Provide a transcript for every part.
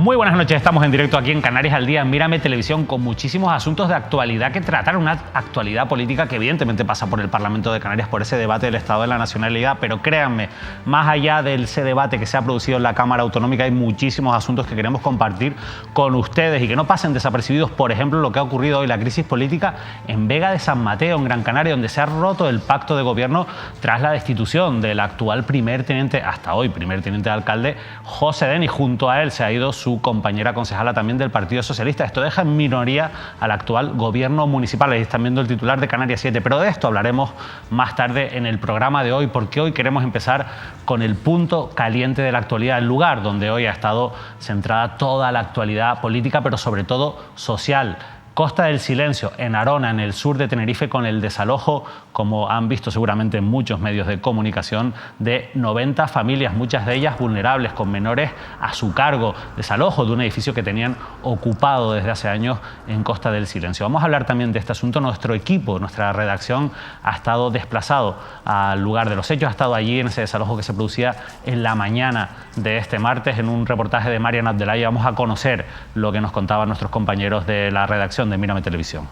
Muy buenas noches, estamos en directo aquí en Canarias al Día, en Mírame Televisión, con muchísimos asuntos de actualidad que tratar, una actualidad política que evidentemente pasa por el Parlamento de Canarias, por ese debate del Estado de la Nacionalidad, pero créanme, más allá de ese debate que se ha producido en la Cámara Autonómica, hay muchísimos asuntos que queremos compartir con ustedes y que no pasen desapercibidos. Por ejemplo, lo que ha ocurrido hoy, la crisis política en Vega de San Mateo, en Gran Canaria, donde se ha roto el pacto de gobierno tras la destitución del actual primer teniente, hasta hoy primer teniente de alcalde, José Deni. Junto a él se ha ido su compañera concejala también del Partido Socialista. Esto deja en minoría al actual gobierno municipal. Ahí están viendo el titular de Canarias 7, pero de esto hablaremos más tarde en el programa de hoy, porque hoy queremos empezar con el punto caliente de la actualidad, el lugar donde hoy ha estado centrada toda la actualidad política, pero sobre todo social. Costa del Silencio, en Arona, en el sur de Tenerife, con el desalojo, como han visto seguramente en muchos medios de comunicación, de 90 familias, muchas de ellas vulnerables, con menores a su cargo. Desalojo de un edificio que tenían ocupado desde hace años en Costa del Silencio. Vamos a hablar también de este asunto. Nuestro equipo, nuestra redacción, ha estado desplazado al lugar de los hechos, ha estado allí en ese desalojo que se producía en la mañana de este martes. En un reportaje de Marian Abdelaya vamos a conocer lo que nos contaban nuestros compañeros de la redacción de Mírame Televisión.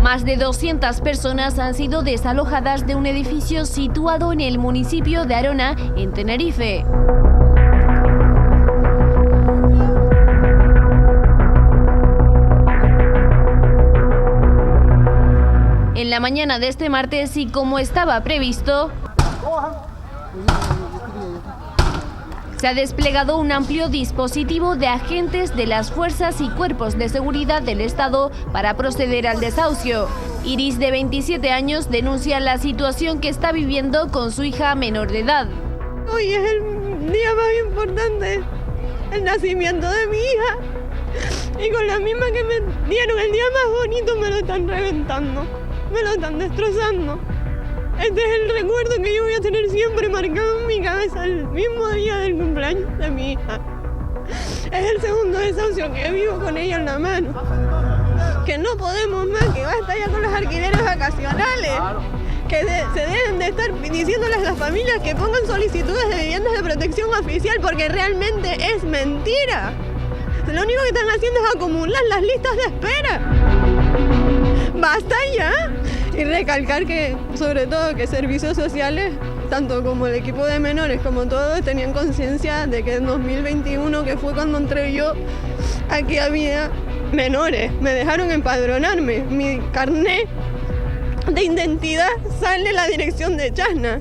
Más de 200 personas han sido desalojadas de un edificio situado en el municipio de Arona, en Tenerife. En la mañana de este martes, y como estaba previsto, se ha desplegado un amplio dispositivo de agentes de las fuerzas y cuerpos de seguridad del Estado para proceder al desahucio. Iris, de 27 años, denuncia la situación que está viviendo con su hija menor de edad. Hoy es el día más importante, el nacimiento de mi hija. Y con la misma que me dieron el día más bonito me lo están reventando, me lo están destrozando. Este es el recuerdo que yo voy a tener siempre marcado en mi cabeza, el mismo día del cumpleaños de mi hija. Es el segundo desahucio que vivo con ella en la mano. Que no podemos más, que basta ya con los alquileres vacacionales. Que se deben de estar diciéndoles a las familias que pongan solicitudes de viviendas de protección oficial, porque realmente es mentira. Lo único que están haciendo es acumular las listas de espera. ¡Basta ya! Y recalcar que, sobre todo, que servicios sociales, tanto como el equipo de menores como todos, tenían conciencia de que en 2021, que fue cuando entré yo, aquí había menores. Me dejaron empadronarme. Mi carnet de identidad sale la dirección de Chasna.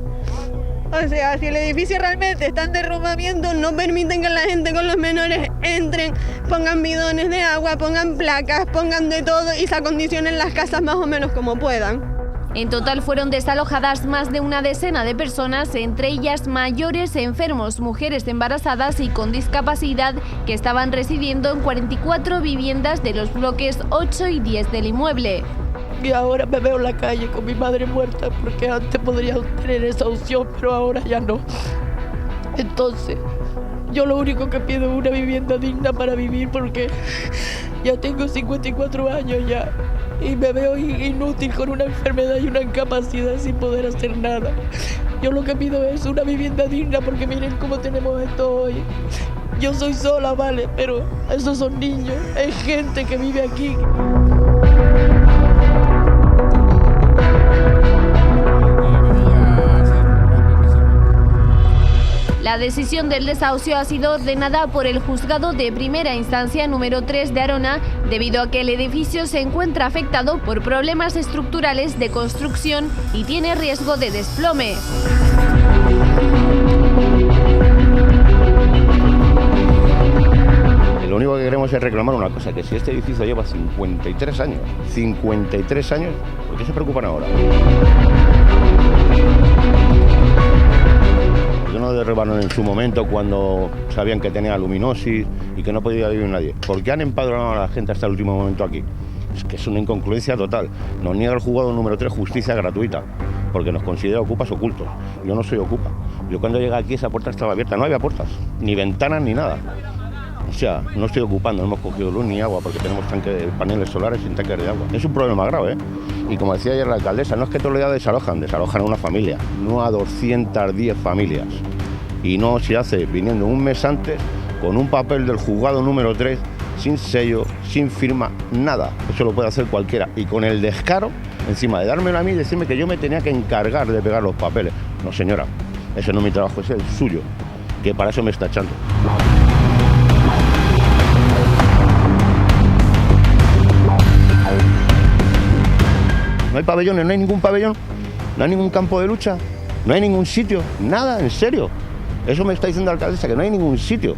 O sea, si el edificio realmente está en derrumbamiento, no permiten que la gente con los menores entren, pongan bidones de agua, pongan placas, pongan de todo y se acondicionen las casas más o menos como puedan. En total fueron desalojadas más de una decena de personas, entre ellas mayores, enfermos, mujeres embarazadas y con discapacidad, que estaban residiendo en 44 viviendas de los bloques 8 y 10 del inmueble. Y ahora me veo en la calle con mi madre muerta, porque antes podría tener esa opción, pero ahora ya no. Entonces, yo lo único que pido es una vivienda digna para vivir, porque ya tengo 54 años ya y me veo inútil con una enfermedad y una incapacidad sin poder hacer nada. Yo lo que pido es una vivienda digna, porque miren cómo tenemos esto hoy. Yo soy sola, vale, pero esos son niños, es gente que vive aquí. La decisión del desahucio ha sido ordenada por el Juzgado de Primera Instancia número 3 de Arona, debido a que el edificio se encuentra afectado por problemas estructurales de construcción y tiene riesgo de desplome. Lo único que queremos es reclamar una cosa, que si este edificio lleva 53 años, ¿por qué se preocupan ahora? derribaron en su momento cuando sabían que tenía luminosis y que no podía vivir nadie? ¿Por qué han empadronado a la gente hasta el último momento aquí? Es que es una incongruencia total. Nos niega el juzgado número 3 justicia gratuita, porque nos considera ocupas ocultos. Yo no soy ocupa. Yo cuando llegué aquí esa puerta estaba abierta, no había puertas, ni ventanas ni nada. O sea, no estoy ocupando, no hemos cogido luz ni agua porque tenemos paneles solares sin tanques de agua. Es un problema grave, ¿eh? Y como decía ayer la alcaldesa, no es que todos los días desalojan a una familia, no a 210 familias. Y no se hace viniendo un mes antes con un papel del juzgado número 3, sin sello, sin firma, nada. Eso lo puede hacer cualquiera. Y con el descaro, encima de dármelo a mí y decirme que yo me tenía que encargar de pegar los papeles. No, señora, ese no es mi trabajo, ese es el suyo, que para eso me está echando. No hay pabellones, no hay ningún pabellón, no hay ningún campo de lucha, no hay ningún sitio, nada, en serio. Eso me está diciendo la alcaldesa, que no hay ningún sitio.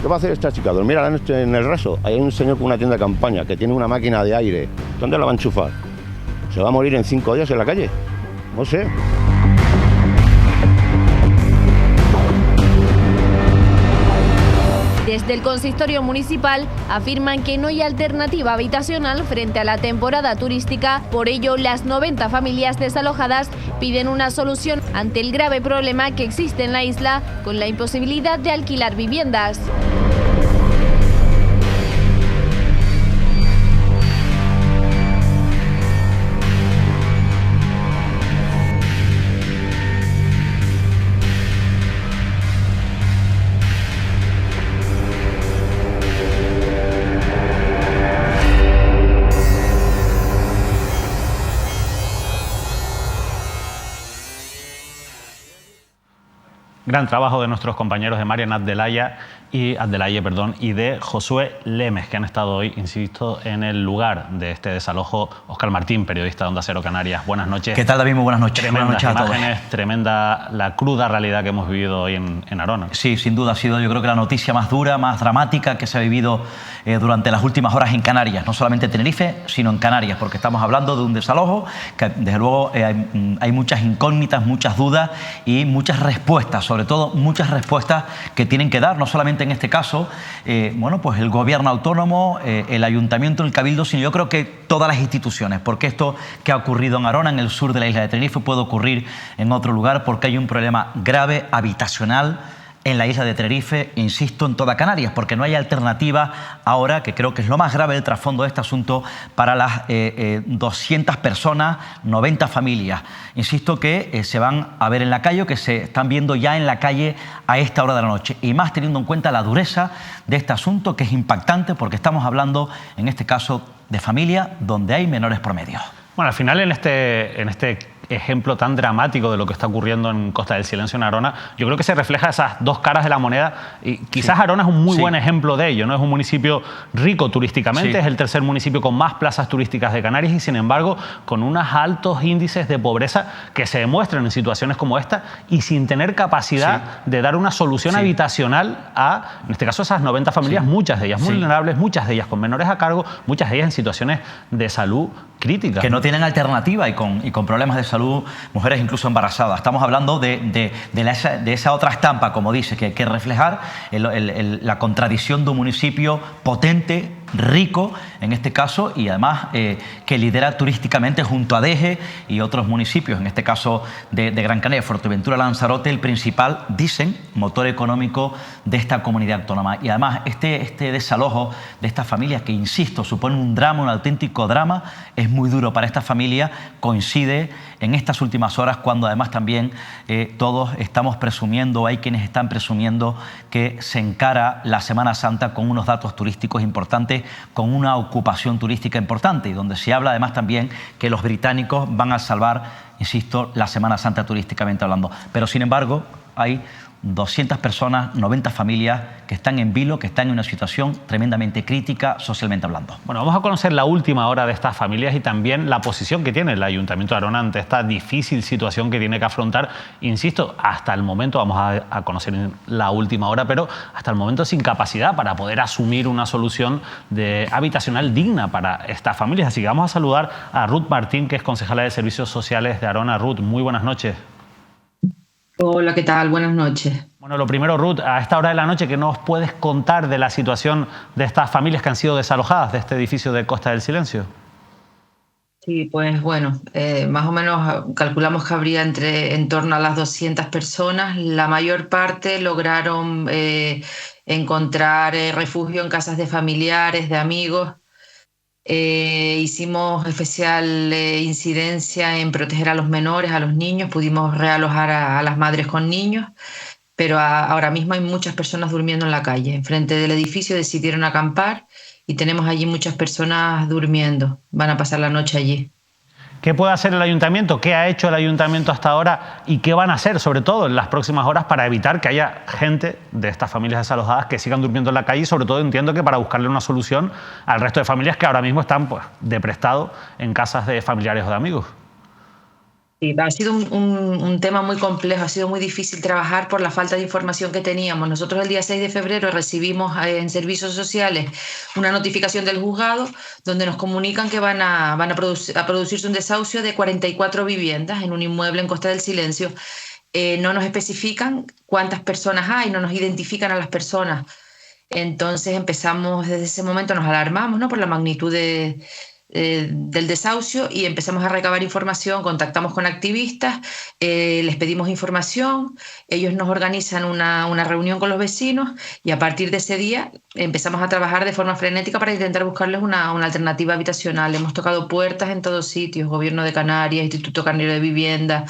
¿Qué va a hacer esta chica? Dormir a la noche en el raso. Ahí hay un señor con una tienda de campaña que tiene una máquina de aire. ¿Dónde la va a enchufar? ¿Se va a morir en 5 días en la calle? No sé. Desde el consistorio municipal afirman que no hay alternativa habitacional frente a la temporada turística, por ello las 90 familias desalojadas piden una solución ante el grave problema que existe en la isla con la imposibilidad de alquilar viviendas. Gran trabajo de nuestros compañeros de Marian Abdelaye y de Josué Lemes, que han estado hoy, insisto, en el lugar de este desalojo. Óscar Martín, periodista de Onda Cero Canarias. Buenas noches. ¿Qué tal, David? Muy buenas noches. Tremendas buenas noches a todos. imágenes, tremenda la cruda realidad que hemos vivido hoy en Arona. Sí, sin duda ha sido, yo creo que la noticia más dura, más dramática que se ha vivido durante las últimas horas en Canarias. No solamente en Tenerife, sino en Canarias, porque estamos hablando de un desalojo que, desde luego, hay muchas incógnitas, muchas dudas y muchas respuestas, sobre todo muchas respuestas que tienen que dar, no solamente en este caso, bueno, pues el gobierno autónomo, el ayuntamiento, el cabildo, sino yo creo que todas las instituciones, porque esto que ha ocurrido en Arona, en el sur de la isla de Tenerife, puede ocurrir en otro lugar, porque hay un problema grave habitacional en la isla de Tenerife, insisto, en toda Canarias, porque no hay alternativa ahora, que creo que es lo más grave del trasfondo de este asunto, para las 200 personas, 90 familias. Insisto que se van a ver en la calle, o que se están viendo ya en la calle a esta hora de la noche. Y más teniendo en cuenta la dureza de este asunto, que es impactante, porque estamos hablando, en este caso, de familia donde hay menores promedios. Bueno, al final en este ejemplo tan dramático de lo que está ocurriendo en Costa del Silencio, en Arona, yo creo que se refleja esas dos caras de la moneda y quizás sí. Arona es un muy buen ejemplo de ello, ¿no? Es un municipio rico turísticamente, es el tercer municipio con más plazas turísticas de Canarias y sin embargo con unos altos índices de pobreza que se demuestran en situaciones como esta y sin tener capacidad de dar una solución habitacional a, en este caso, esas 90 familias, muchas de ellas vulnerables, muchas de ellas con menores a cargo, muchas de ellas en situaciones de salud críticas. Que no tienen alternativa y con problemas de salud, mujeres incluso embarazadas. Estamos hablando de esa otra estampa, como dice, que hay que reflejar la contradicción de un municipio potente, rico en este caso, y además que lidera turísticamente junto a Deje y otros municipios, en este caso de Gran Canaria, Fuerteventura, Lanzarote, el principal, dicen, motor económico de esta comunidad autónoma. Y además este desalojo de estas familias, que insisto, supone un drama, un auténtico drama, es muy duro para esta familia, coincide en estas últimas horas cuando además también todos estamos presumiendo, hay quienes están presumiendo que se encara la Semana Santa con unos datos turísticos importantes, con una ocupación turística importante y donde se habla además también que los británicos van a salvar, insisto, la Semana Santa turísticamente hablando. Pero sin embargo hay 200 personas, 90 familias que están en vilo, que están en una situación tremendamente crítica socialmente hablando. Bueno, vamos a conocer la última hora de estas familias y también la posición que tiene el Ayuntamiento de Arona ante esta difícil situación que tiene que afrontar. Insisto, hasta el momento, vamos a conocer la última hora, pero hasta el momento sin capacidad para poder asumir una solución habitacional digna para estas familias. Así que vamos a saludar a Ruth Martín, que es concejala de Servicios Sociales de Arona. Ruth, muy buenas noches. Hola, ¿qué tal? Buenas noches. Bueno, lo primero, Ruth, a esta hora de la noche, ¿qué nos puedes contar de la situación de estas familias que han sido desalojadas de este edificio de Costa del Silencio? Sí, pues bueno, más o menos calculamos que habría en torno a las 200 personas. La mayor parte lograron encontrar refugio en casas de familiares, de amigos. Hicimos especial incidencia en proteger a los menores, a los niños. Pudimos realojar a las madres con niños, pero ahora mismo hay muchas personas durmiendo en la calle. Enfrente del edificio decidieron acampar y tenemos allí muchas personas durmiendo. Van a pasar la noche allí. ¿Qué puede hacer el ayuntamiento? ¿Qué ha hecho el ayuntamiento hasta ahora? ¿Y qué van a hacer, sobre todo, en las próximas horas para evitar que haya gente de estas familias desalojadas que sigan durmiendo en la calle? Y sobre todo entiendo que para buscarle una solución al resto de familias que ahora mismo están pues, de prestado en casas de familiares o de amigos. Sí, ha sido un tema muy complejo, ha sido muy difícil trabajar por la falta de información que teníamos. Nosotros el día 6 de febrero recibimos en Servicios Sociales una notificación del juzgado donde nos comunican que van a producirse un desahucio de 44 viviendas en un inmueble en Costa del Silencio. No nos especifican cuántas personas hay, no nos identifican a las personas. Entonces empezamos, desde ese momento nos alarmamos, ¿no?, por la magnitud del desahucio y empezamos a recabar información, contactamos con activistas, les pedimos información, ellos nos organizan una reunión con los vecinos y a partir de ese día empezamos a trabajar de forma frenética para intentar buscarles una alternativa habitacional. Hemos tocado puertas en todos sitios, Gobierno de Canarias, Instituto Canario de Vivienda,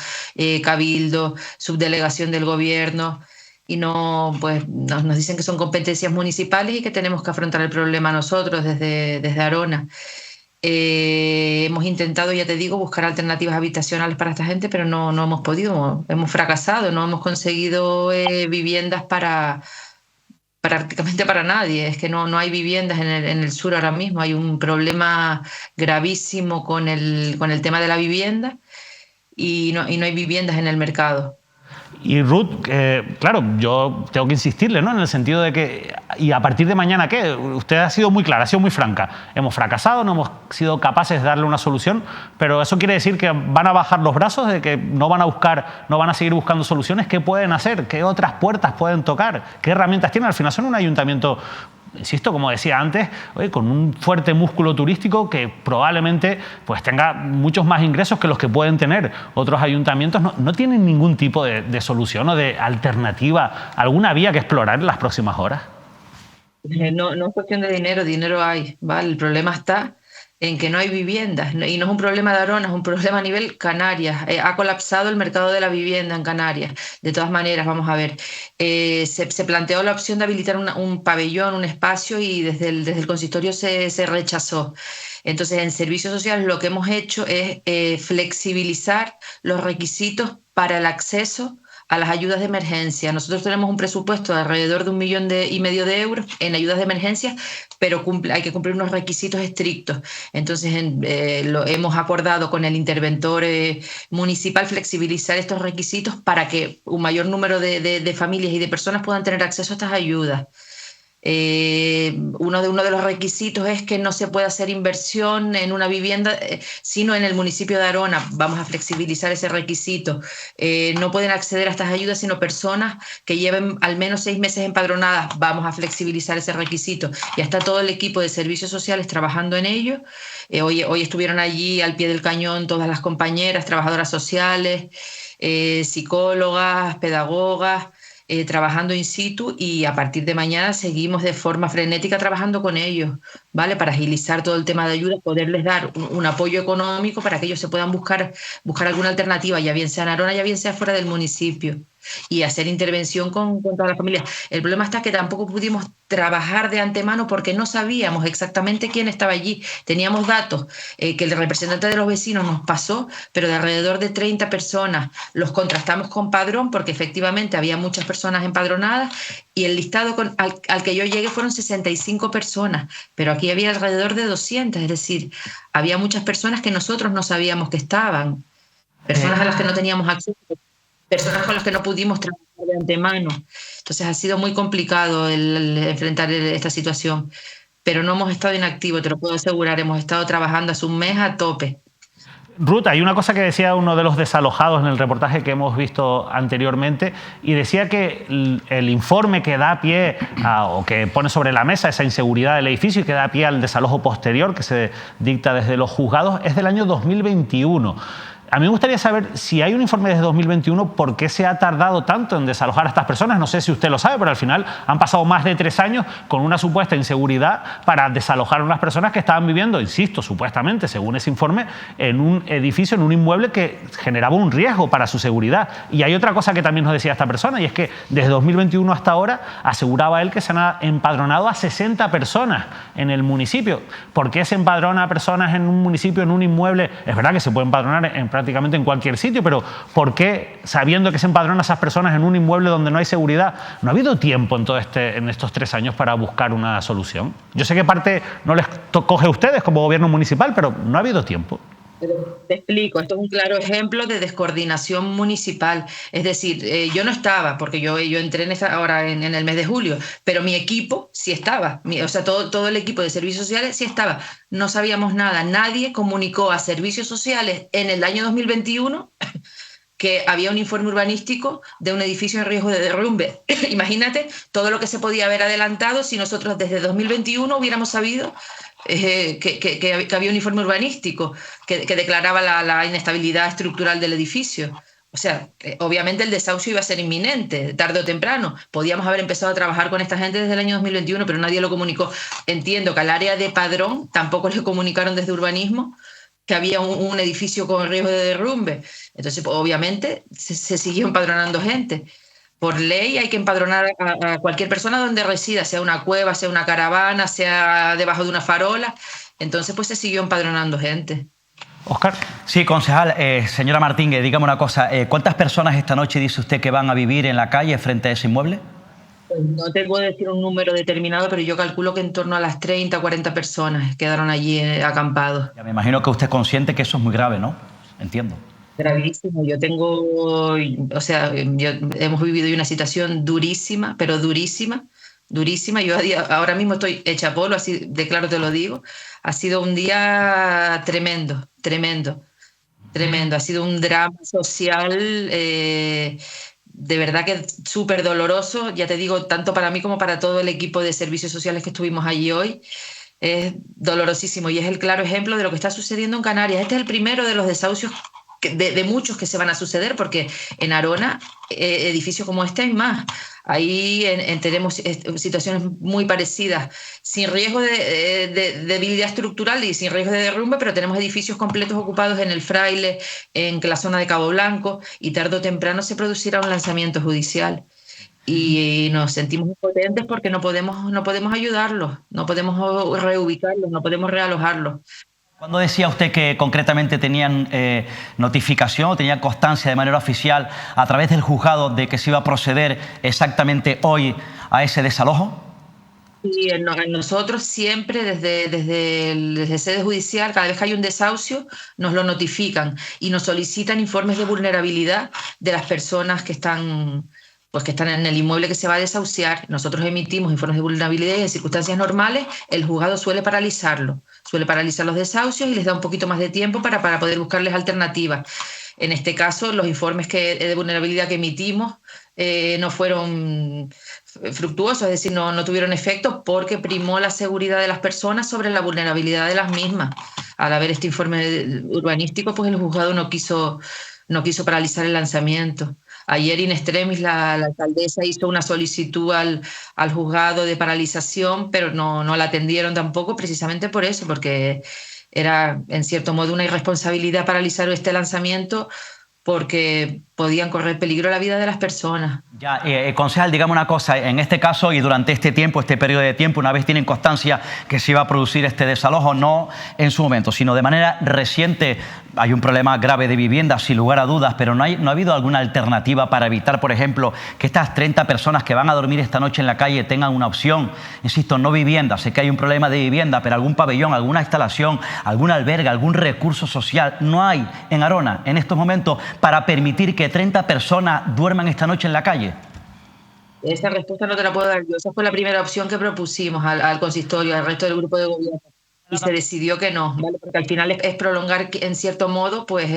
Cabildo, Subdelegación del Gobierno, y no, pues, nos dicen que son competencias municipales y que tenemos que afrontar el problema nosotros desde Arona. Hemos intentado, ya te digo, buscar alternativas habitacionales para esta gente, pero no hemos podido, hemos fracasado, no hemos conseguido viviendas prácticamente para nadie. Es que no hay viviendas en el sur ahora mismo, hay un problema gravísimo con el tema de la vivienda y no hay viviendas en el mercado. Y Ruth, claro, yo tengo que insistirle, ¿no?, en el sentido de que, ¿y a partir de mañana qué? Usted ha sido muy clara, ha sido muy franca. Hemos fracasado, no hemos sido capaces de darle una solución, pero eso quiere decir que van a bajar los brazos, de que no van a seguir buscando soluciones. ¿Qué pueden hacer? ¿Qué otras puertas pueden tocar? ¿Qué herramientas tienen? Al final son un ayuntamiento, insisto, como decía antes, con un fuerte músculo turístico que probablemente pues, tenga muchos más ingresos que los que pueden tener otros ayuntamientos. ¿No tienen ningún tipo de solución o de alternativa, alguna vía que explorar en las próximas horas? No es cuestión de dinero hay, ¿vale? El problema está en que no hay viviendas, y no es un problema de Arona, es un problema a nivel Canarias. Ha colapsado el mercado de la vivienda en Canarias. De todas maneras, vamos a ver, se planteó la opción de habilitar un pabellón, un espacio, y desde el consistorio se rechazó. Entonces, en Servicios Sociales lo que hemos hecho es flexibilizar los requisitos para el acceso a las ayudas de emergencia. Nosotros tenemos un presupuesto de alrededor de 1,5 millones de euros en ayudas de emergencia, pero hay que cumplir unos requisitos estrictos. Entonces hemos acordado con el interventor municipal flexibilizar estos requisitos para que un mayor número de familias y de personas puedan tener acceso a estas ayudas. Uno de los requisitos es que no se puede hacer inversión en una vivienda sino en el municipio de Arona. Vamos a flexibilizar ese requisito. No pueden acceder a estas ayudas sino personas que lleven al menos 6 meses empadronadas. Vamos a flexibilizar ese requisito. Ya está todo el equipo de Servicios Sociales trabajando en ello. Hoy estuvieron allí al pie del cañón todas las compañeras, trabajadoras sociales, psicólogas, pedagogas, trabajando in situ, y a partir de mañana seguimos de forma frenética trabajando con ellos, ¿vale? Para agilizar todo el tema de ayuda, poderles dar un apoyo económico para que ellos se puedan buscar alguna alternativa, ya bien sea en Arona, ya bien sea fuera del municipio, y hacer intervención con toda la familia. El problema está que tampoco pudimos trabajar de antemano porque no sabíamos exactamente quién estaba allí. Teníamos datos que el representante de los vecinos nos pasó, pero de alrededor de 30 personas. Los contrastamos con padrón porque efectivamente había muchas personas empadronadas, y el listado al que yo llegué fueron 65 personas, pero aquí había alrededor de 200, es decir, había muchas personas que nosotros no sabíamos que estaban, personas a las que no teníamos acceso, personas con las que no pudimos trabajar de antemano. Entonces ha sido muy complicado el enfrentar esta situación, pero no hemos estado inactivos, te lo puedo asegurar, hemos estado trabajando hace un mes a tope. Ruth, hay una cosa que decía uno de los desalojados en el reportaje que hemos visto anteriormente, y decía que el informe que da pie o que pone sobre la mesa esa inseguridad del edificio y que da pie al desalojo posterior que se dicta desde los juzgados es del año 2021. A mí me gustaría saber, si hay un informe desde 2021, ¿por qué se ha tardado tanto en desalojar a estas personas? No sé si usted lo sabe, pero al final han pasado más de 3 años con una supuesta inseguridad para desalojar a unas personas que estaban viviendo, insisto, supuestamente, según ese informe, en un edificio, en un inmueble que generaba un riesgo para su seguridad. Y hay otra cosa que también nos decía esta persona, y es que desde 2021 hasta ahora aseguraba él que se han empadronado a 60 personas en el municipio. ¿Por qué se empadrona a personas en un municipio, en un inmueble? Es verdad que se puede empadronar prácticamente en cualquier sitio, pero ¿por qué, sabiendo que se empadronan a esas personas en un inmueble donde no hay seguridad, no ha habido tiempo en estos 3 años para buscar una solución? Yo sé que parte no les coge a ustedes como gobierno municipal, pero no ha habido tiempo. Te explico, esto es un claro ejemplo de descoordinación municipal. Es decir, yo no estaba, porque yo entré ahora en el mes de julio, pero mi equipo sí estaba, o sea, todo el equipo de servicios sociales sí estaba. No sabíamos nada, nadie comunicó a servicios sociales en el año 2021 que había un informe urbanístico de un edificio en riesgo de derrumbe. Imagínate todo lo que se podía haber adelantado si nosotros desde 2021 hubiéramos sabido que había un informe urbanístico que declaraba la inestabilidad estructural del edificio. O sea, obviamente el desahucio iba a ser inminente, tarde o temprano. Podíamos haber empezado a trabajar con esta gente desde el año 2021, pero nadie lo comunicó. Entiendo que al área de Padrón tampoco le comunicaron desde urbanismo que había un edificio con riesgo de derrumbe. Entonces, pues, obviamente, se siguió empadronando gente. Por ley hay que empadronar a cualquier persona donde resida, sea una cueva, sea una caravana, sea debajo de una farola. Entonces, pues se siguió empadronando gente. Óscar. Sí, concejal. Señora Martínguez, dígame una cosa. ¿Cuántas personas esta noche dice usted que van a vivir en la calle frente a ese inmueble? Pues no te puedo decir un número determinado, pero yo calculo que en torno a las 30 o 40 personas quedaron allí acampados. Ya me imagino que usted es consciente que eso es muy grave, ¿no? Entiendo. Gravísimo. Hemos vivido una situación durísima, pero durísima. Yo ahora mismo estoy hecha polvo, así de claro te lo digo. Ha sido un día tremendo. Ha sido un drama social, de verdad que súper doloroso, ya te digo, tanto para mí como para todo el equipo de servicios sociales que estuvimos allí hoy. Es dolorosísimo y es el claro ejemplo de lo que está sucediendo en Canarias. Este es el primero de los desahucios de muchos que se van a suceder, porque en Arona edificios como este hay más. Ahí tenemos situaciones muy parecidas, sin riesgo de debilidad estructural y sin riesgo de derrumbe, pero tenemos edificios completos ocupados en el Fraile, en la zona de Cabo Blanco, y tarde o temprano se producirá un lanzamiento judicial. Y nos sentimos impotentes porque no podemos ayudarlos, no podemos reubicarlos, no podemos realojarlos. ¿Cuándo decía usted que concretamente tenían notificación o tenían constancia de manera oficial a través del juzgado de que se iba a proceder exactamente hoy a ese desalojo? Sí, nosotros siempre desde sede judicial, cada vez que hay un desahucio, nos lo notifican y nos solicitan informes de vulnerabilidad de las personas que están en el inmueble que se va a desahuciar. Nosotros emitimos informes de vulnerabilidad y en circunstancias normales el juzgado suele paralizar los desahucios y les da un poquito más de tiempo para poder buscarles alternativas. En este caso, los informes de vulnerabilidad que emitimos no fueron fructuosos, es decir, no tuvieron efecto porque primó la seguridad de las personas sobre la vulnerabilidad de las mismas. Al haber este informe urbanístico, pues el juzgado no quiso paralizar el lanzamiento. Ayer in extremis la alcaldesa hizo una solicitud al juzgado de paralización, pero no la atendieron tampoco, precisamente por eso, porque era en cierto modo una irresponsabilidad paralizar este lanzamiento porque podían correr peligro la vida de las personas. Ya, concejal, dígame una cosa, en este caso y durante este periodo de tiempo, una vez tienen constancia que se iba a producir este desalojo, no en su momento, sino de manera reciente, hay un problema grave de vivienda, sin lugar a dudas, pero ¿no ha habido alguna alternativa para evitar, por ejemplo, que estas 30 personas que van a dormir esta noche en la calle tengan una opción? Insisto, no vivienda, sé que hay un problema de vivienda, pero algún pabellón, alguna instalación, algún albergue, algún recurso social, no hay en Arona en estos momentos para permitir que 30 personas duerman esta noche en la calle. Esa respuesta no te la puedo dar yo. Esa fue la primera opción que propusimos al consistorio, al resto del grupo de gobierno. y se decidió que no, ¿vale? Porque al final es prolongar en cierto modo pues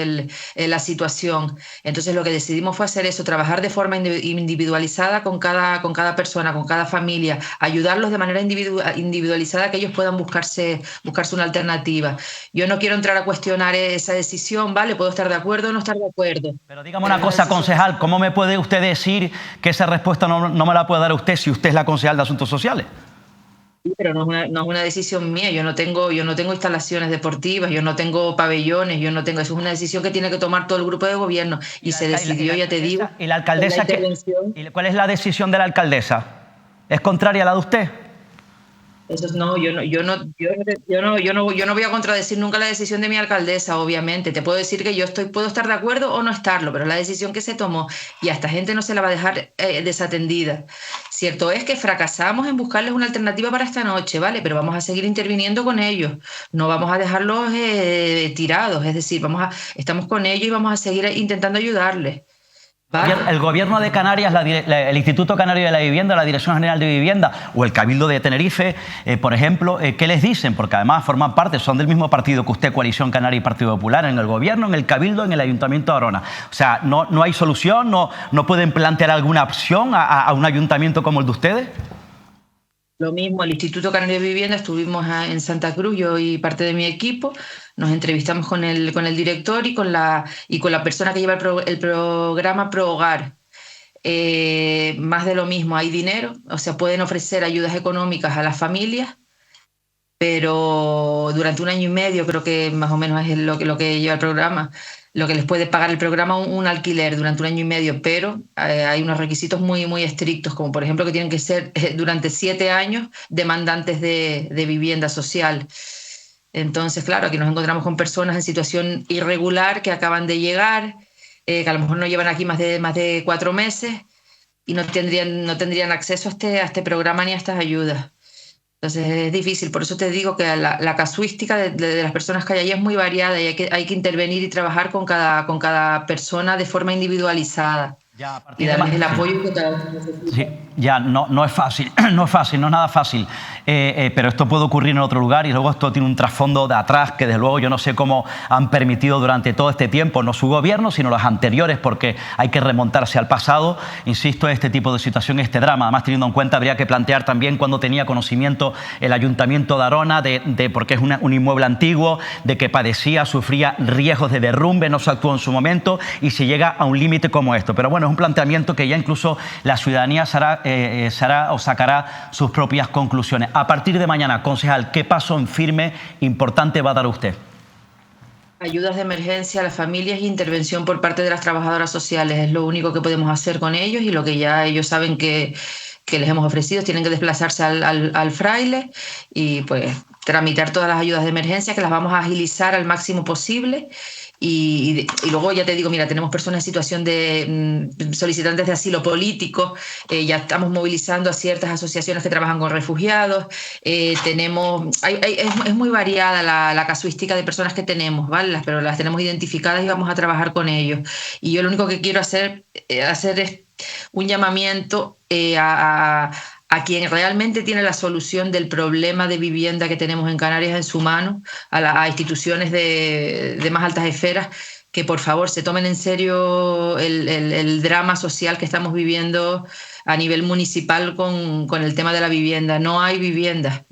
la situación. Entonces lo que decidimos fue hacer eso, trabajar de forma individualizada con cada persona, con cada familia, ayudarlos de manera individualizada, que ellos puedan buscarse una alternativa. Yo no quiero entrar a cuestionar esa decisión, ¿vale? Puedo estar de acuerdo o no estar de acuerdo. Pero dígame una cosa, concejal, ¿cómo me puede usted decir que esa respuesta no me la puede dar usted si usted es la concejal de Asuntos Sociales? Pero no es una decisión mía, yo no tengo instalaciones deportivas, yo no tengo pabellones, eso es una decisión que tiene que tomar todo el grupo de gobierno y se decidió, ya te digo. ¿Y la alcaldesa cuál es la decisión de la alcaldesa? ¿Es contraria a la de usted? Eso no, yo no voy a contradecir nunca la decisión de mi alcaldesa, obviamente. Te puedo decir que puedo estar de acuerdo o no estarlo, pero la decisión que se tomó y a esta gente no se la va a dejar desatendida. Cierto es que fracasamos en buscarles una alternativa para esta noche, ¿vale? Pero vamos a seguir interviniendo con ellos. No vamos a dejarlos tirados, es decir, estamos con ellos y vamos a seguir intentando ayudarles. El Gobierno de Canarias, el Instituto Canario de la Vivienda, la Dirección General de Vivienda o el Cabildo de Tenerife, por ejemplo, ¿qué les dicen? Porque además forman parte, son del mismo partido que usted, Coalición Canaria y Partido Popular, en el Gobierno, en el Cabildo, en el Ayuntamiento de Arona. O sea, ¿no hay solución? ¿No pueden plantear alguna opción a un ayuntamiento como el de ustedes? Lo mismo, el Instituto Canario de Vivienda, estuvimos en Santa Cruz, yo y parte de mi equipo, nos entrevistamos con el director y con la persona que lleva el programa ProHogar. Más de lo mismo, hay dinero, o sea, pueden ofrecer ayudas económicas a las familias, pero durante 1 año y medio, creo que más o menos es lo que lleva el programa, lo que les puede pagar el programa un alquiler durante 1 año y medio, pero hay unos requisitos muy, muy estrictos, como por ejemplo que tienen que ser durante 7 años demandantes de vivienda social. Entonces, claro, aquí nos encontramos con personas en situación irregular que acaban de llegar, que a lo mejor no llevan aquí más de 4 meses y no tendrían acceso a este programa ni a estas ayudas. Entonces es difícil, por eso te digo que la casuística de las personas que hay allí es muy variada y hay que intervenir y trabajar con cada persona de forma individualizada. Y darles el apoyo que cada uno necesita. Sí, ya no es fácil, no es nada fácil, pero esto puede ocurrir en otro lugar y luego esto tiene un trasfondo de atrás que desde luego yo no sé cómo han permitido durante todo este tiempo, no su gobierno, sino los anteriores, porque hay que remontarse al pasado, insisto, este tipo de situación, este drama. Además, teniendo en cuenta, habría que plantear también cuando tenía conocimiento el Ayuntamiento de Arona, porque es un inmueble antiguo, de que sufría riesgos de derrumbe, no se actuó en su momento y se llega a un límite como esto. Pero bueno, es un planteamiento que ya incluso la ciudadanía sacará sus propias conclusiones. A partir de mañana, concejal, ¿qué paso en firme importante va a dar usted? Ayudas de emergencia a las familias e intervención por parte de las trabajadoras sociales. Es lo único que podemos hacer con ellos y lo que ya ellos saben que les hemos ofrecido. Tienen que desplazarse al fraile y pues tramitar todas las ayudas de emergencia, que las vamos a agilizar al máximo posible. Y luego ya te digo, mira, tenemos personas en situación de solicitantes de asilo político, ya estamos movilizando a ciertas asociaciones que trabajan con refugiados, es muy variada la casuística de personas que tenemos, ¿vale? Pero las tenemos identificadas y vamos a trabajar con ellos. Y yo lo único que quiero hacer es un llamamiento a quien realmente tiene la solución del problema de vivienda que tenemos en Canarias en su mano, a instituciones de más altas esferas, que por favor se tomen en serio el drama social que estamos viviendo a nivel municipal con el tema de la vivienda. No hay vivienda.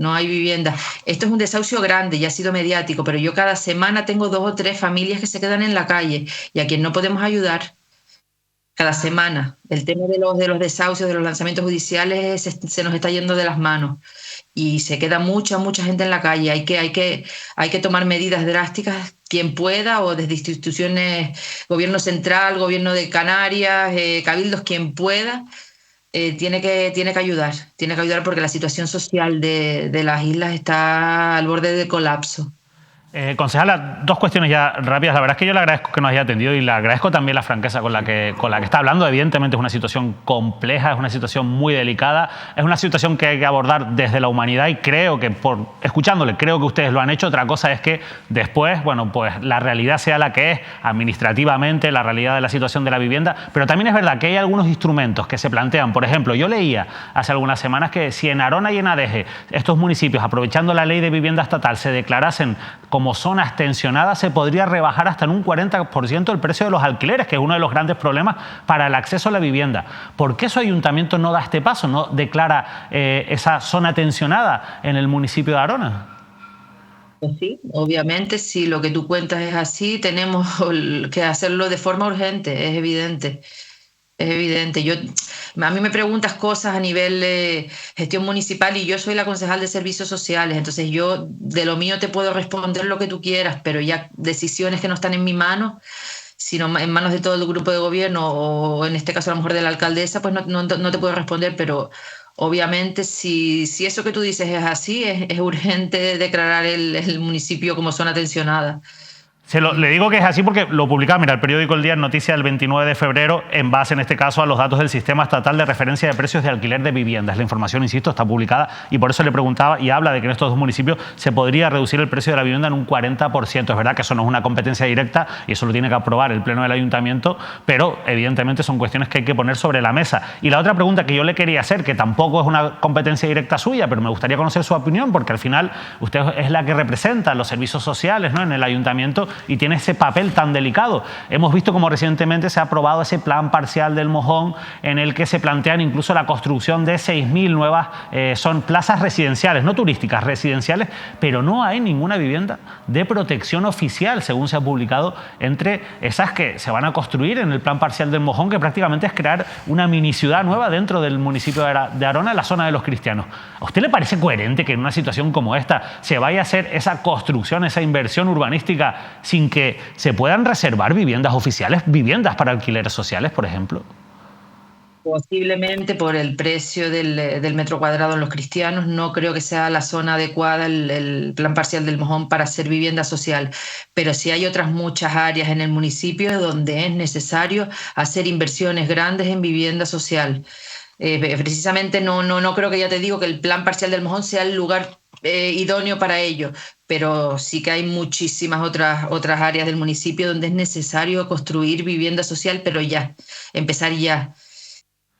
Esto es un desahucio grande, ya ha sido mediático, pero yo cada semana tengo 2 o 3 familias que se quedan en la calle y a quien no podemos ayudar. Cada semana. El tema de los desahucios, de los lanzamientos judiciales se nos está yendo de las manos y se queda mucha gente en la calle. Hay que tomar medidas drásticas, quien pueda, o desde instituciones, gobierno central, gobierno de Canarias, cabildos, quien pueda, tiene que ayudar porque la situación social de las islas está al borde del colapso. Concejala, dos cuestiones ya rápidas. La verdad es que yo le agradezco que nos haya atendido y le agradezco también la franqueza con la que está hablando. Evidentemente es una situación compleja, es una situación muy delicada, es una situación que hay que abordar desde la humanidad y creo que, escuchándole, creo que ustedes lo han hecho. Otra cosa es que después, bueno, pues la realidad sea la que es administrativamente, la realidad de la situación de la vivienda, pero también es verdad que hay algunos instrumentos que se plantean. Por ejemplo, yo leía hace algunas semanas que si en Arona y en Adeje estos municipios, aprovechando la ley de vivienda estatal, se declarasen como zonas tensionadas, se podría rebajar hasta en un 40% el precio de los alquileres, que es uno de los grandes problemas para el acceso a la vivienda. ¿Por qué su ayuntamiento no da este paso, no declara esa zona tensionada en el municipio de Arona? Pues sí, obviamente, si lo que tú cuentas es así, tenemos que hacerlo de forma urgente, es evidente. Es evidente. A mí me preguntas cosas a nivel gestión municipal y yo soy la concejal de servicios sociales, entonces yo de lo mío te puedo responder lo que tú quieras, pero ya decisiones que no están en mi mano, sino en manos de todo el grupo de gobierno o en este caso a lo mejor de la alcaldesa, pues no te puedo responder, pero obviamente si eso que tú dices es así, es urgente declarar el municipio como zona tensionada. Le digo que es así porque lo publicaba, mira, el periódico El Día en Noticias del 29 de febrero, en base en este caso a los datos del Sistema Estatal de Referencia de Precios de Alquiler de Viviendas. La información, insisto, está publicada y por eso le preguntaba y habla de que en estos dos municipios se podría reducir el precio de la vivienda en un 40%. Es verdad que eso no es una competencia directa y eso lo tiene que aprobar el Pleno del Ayuntamiento, pero evidentemente son cuestiones que hay que poner sobre la mesa. Y la otra pregunta que yo le quería hacer, que tampoco es una competencia directa suya, pero me gustaría conocer su opinión, porque al final usted es la que representa los servicios sociales, ¿no?, en el Ayuntamiento y tiene ese papel tan delicado. Hemos visto cómo recientemente se ha aprobado ese plan parcial del Mojón en el que se plantean incluso la construcción de 6.000 nuevas, son plazas residenciales, no turísticas, residenciales, pero no hay ninguna vivienda de protección oficial, según se ha publicado, entre esas que se van a construir en el plan parcial del Mojón, que prácticamente es crear una mini ciudad nueva dentro del municipio de Arona, en la zona de los cristianos. ¿A usted le parece coherente que en una situación como esta se vaya a hacer esa construcción, esa inversión urbanística sin que se puedan reservar viviendas oficiales, viviendas para alquileres sociales, por ejemplo? Posiblemente por el precio del metro cuadrado en los cristianos, no creo que sea la zona adecuada el plan parcial del Mojón para hacer vivienda social, pero sí hay otras muchas áreas en el municipio donde es necesario hacer inversiones grandes en vivienda social. Precisamente no creo que, ya te digo, que el plan parcial del Mojón sea el lugar idóneo para ello, pero sí que hay muchísimas otras áreas del municipio donde es necesario construir vivienda social, pero ya, empezar ya.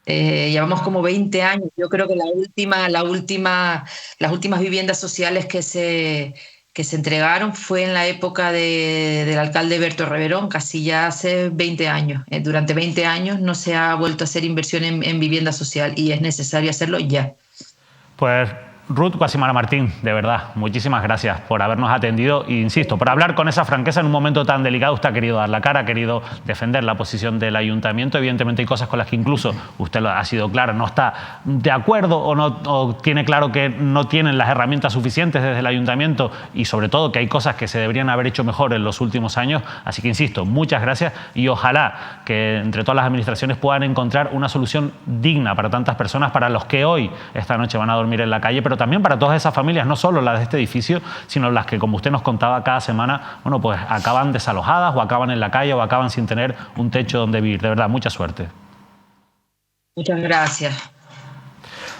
Llevamos como 20 años. Yo creo que las últimas viviendas sociales que se entregaron fue en la época del alcalde Berto Reverón, casi ya hace 20 años. Durante 20 años no se ha vuelto a hacer inversión en vivienda social y es necesario hacerlo ya. Pues Ruth Guasimara Martín, de verdad, muchísimas gracias por habernos atendido e, insisto, por hablar con esa franqueza en un momento tan delicado. Usted ha querido dar la cara, ha querido defender la posición del Ayuntamiento. Evidentemente hay cosas con las que incluso usted lo ha sido clara, no está de acuerdo o tiene claro que no tienen las herramientas suficientes desde el Ayuntamiento y sobre todo que hay cosas que se deberían haber hecho mejor en los últimos años. Así que insisto, muchas gracias y ojalá que entre todas las administraciones puedan encontrar una solución digna para tantas personas, para los que hoy, esta noche, van a dormir en la calle, pero también para todas esas familias, no solo las de este edificio, sino las que, como usted nos contaba cada semana, bueno, pues acaban desalojadas o acaban en la calle o acaban sin tener un techo donde vivir. De verdad, mucha suerte. Muchas gracias.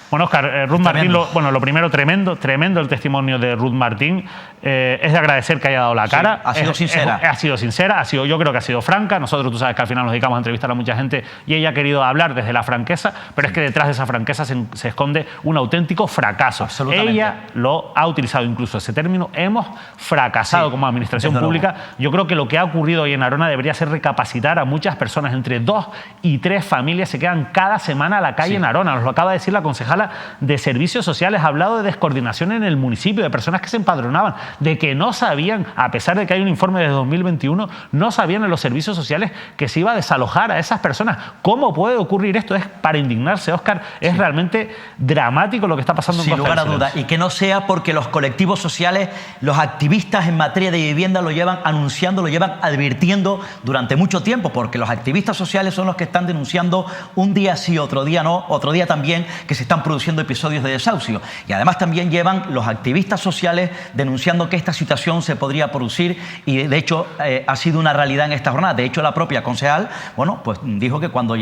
Bueno, Óscar, Ruth Martín, lo primero, tremendo el testimonio de Ruth Martín. Es de agradecer que haya dado la cara. Sí, ha sido sincera. Ha sido sincera, yo creo que ha sido franca. Nosotros, tú sabes que al final nos dedicamos a entrevistar a mucha gente y ella ha querido hablar desde la franqueza, pero es que detrás de esa franqueza se esconde un auténtico fracaso. Ella lo ha utilizado incluso ese término. Hemos fracasado como administración pública. Yo creo que lo que ha ocurrido hoy en Arona debería ser recapacitar a muchas personas. Entre 2 y 3 familias se quedan cada semana a la calle en Arona. Nos lo acaba de decir la concejala de Servicios Sociales. Ha hablado de descoordinación en el municipio, de personas que se empadronaban, de que no sabían, a pesar de que hay un informe de 2021, no sabían en los servicios sociales que se iba a desalojar a esas personas. ¿Cómo puede ocurrir esto? Es para indignarse, Óscar. Es realmente dramático lo que está pasando en Costa del Sol. Sin lugar a dudas. Y que no sea porque los colectivos sociales, los activistas en materia de vivienda lo llevan anunciando, lo llevan advirtiendo durante mucho tiempo, porque los activistas sociales son los que están denunciando un día sí, otro día no, otro día también, que se están estaban produciendo episodios de desahucio. Y además también llevan los activistas sociales denunciando que esta situación se podría producir y de hecho ha sido una realidad en esta jornada. De hecho, la propia concejal, bueno, pues dijo que cuando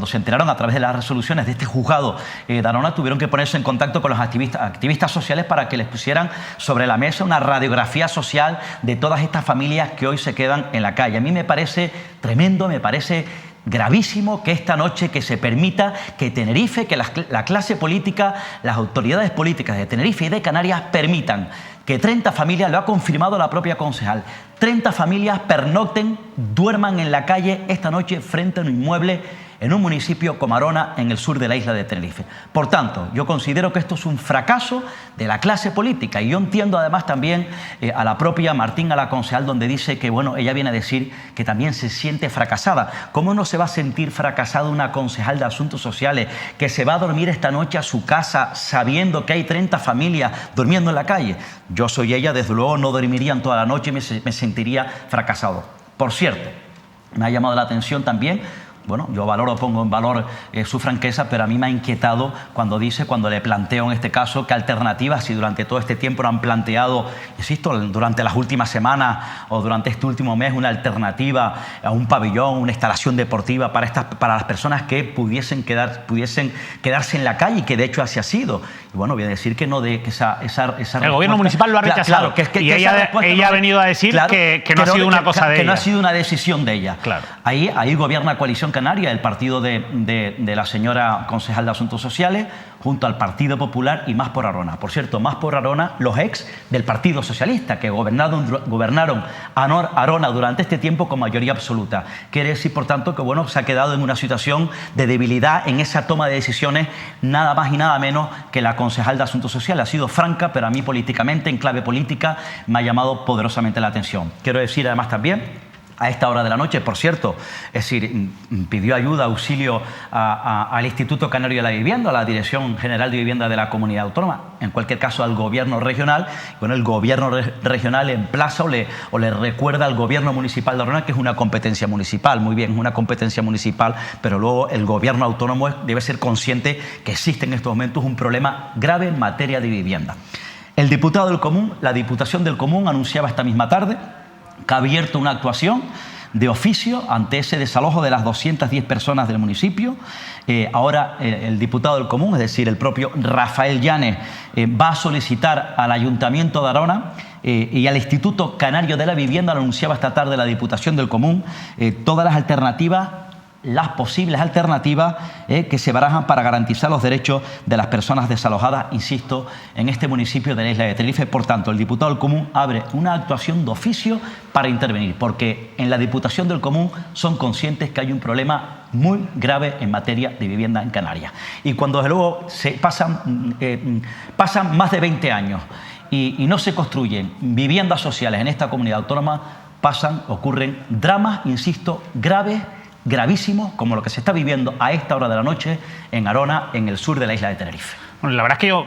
se enteraron a través de las resoluciones de este juzgado de Arona, tuvieron que ponerse en contacto con los activistas sociales para que les pusieran sobre la mesa una radiografía social de todas estas familias que hoy se quedan en la calle. A mí me parece tremendo, me parece gravísimo que esta noche que se permita que Tenerife, que la clase política, las autoridades políticas de Tenerife y de Canarias permitan que 30 familias, lo ha confirmado la propia concejal, 30 familias pernocten, duerman en la calle esta noche frente a un inmueble en un municipio como Arona, en el sur de la isla de Tenerife. Por tanto, yo considero que esto es un fracaso de la clase política y yo entiendo además también a la propia Martín, a la concejal, donde dice que, bueno, ella viene a decir que también se siente fracasada. ¿Cómo no se va a sentir fracasada una concejal de Asuntos Sociales que se va a dormir esta noche a su casa sabiendo que hay 30 familias durmiendo en la calle? Yo soy ella, desde luego no dormirían toda la noche y me sentiría fracasado. Por cierto, me ha llamado la atención también. Bueno, yo pongo en valor su franqueza, pero a mí me ha inquietado cuando le planteo en este caso qué alternativas, si durante todo este tiempo no han planteado, insisto, durante las últimas semanas o durante este último mes, una alternativa a un pabellón, una instalación deportiva para las personas que pudiesen quedarse en la calle, y que de hecho así ha sido. Y bueno, voy a decir que no, que esa el gobierno municipal lo ha rechazado. Claro, y ella ha venido a decir que no ha sido una cosa de ella. Que no ha sido una decisión de ella. Claro. Ahí gobierna Coalición Canaria, el partido de la señora concejal de Asuntos Sociales, junto al Partido Popular y Más por Arona. Por cierto, Más por Arona, los ex del Partido Socialista, que gobernaron Arona durante este tiempo con mayoría absoluta. Quiere decir, por tanto, que bueno, se ha quedado en una situación de debilidad en esa toma de decisiones, nada más y nada menos que la concejal de Asuntos Sociales. Ha sido franca, pero a mí políticamente, en clave política, me ha llamado poderosamente la atención. Quiero decir además también, a esta hora de la noche, por cierto, es decir, pidió ayuda, auxilio al Instituto Canario de la Vivienda, a la Dirección General de Vivienda de la Comunidad Autónoma, en cualquier caso al Gobierno regional. Bueno, el Gobierno regional emplaza o le recuerda al Gobierno municipal de Arona que es una competencia municipal. Muy bien, es una competencia municipal, pero luego el Gobierno autónomo debe ser consciente que existe en estos momentos un problema grave en materia de vivienda. El diputado del Común, la Diputación del Común, anunciaba esta misma tarde que ha abierto una actuación de oficio ante ese desalojo de las 210 personas del municipio. Ahora el diputado del Común, es decir, el propio Rafael Llanes, va a solicitar al Ayuntamiento de Arona y al Instituto Canario de la Vivienda, lo anunciaba esta tarde la Diputación del Común, todas las alternativas, las posibles alternativas que se barajan para garantizar los derechos de las personas desalojadas, insisto, en este municipio de la isla de Tenerife. Por tanto, el diputado del Común abre una actuación de oficio para intervenir, porque en la Diputación del Común son conscientes que hay un problema muy grave en materia de vivienda en Canarias. Y cuando desde luego pasan más de 20 años y no se construyen viviendas sociales en esta comunidad autónoma, ocurren dramas, insisto, gravísimos, como lo que se está viviendo a esta hora de la noche en Arona, en el sur de la isla de Tenerife. Bueno, la verdad es que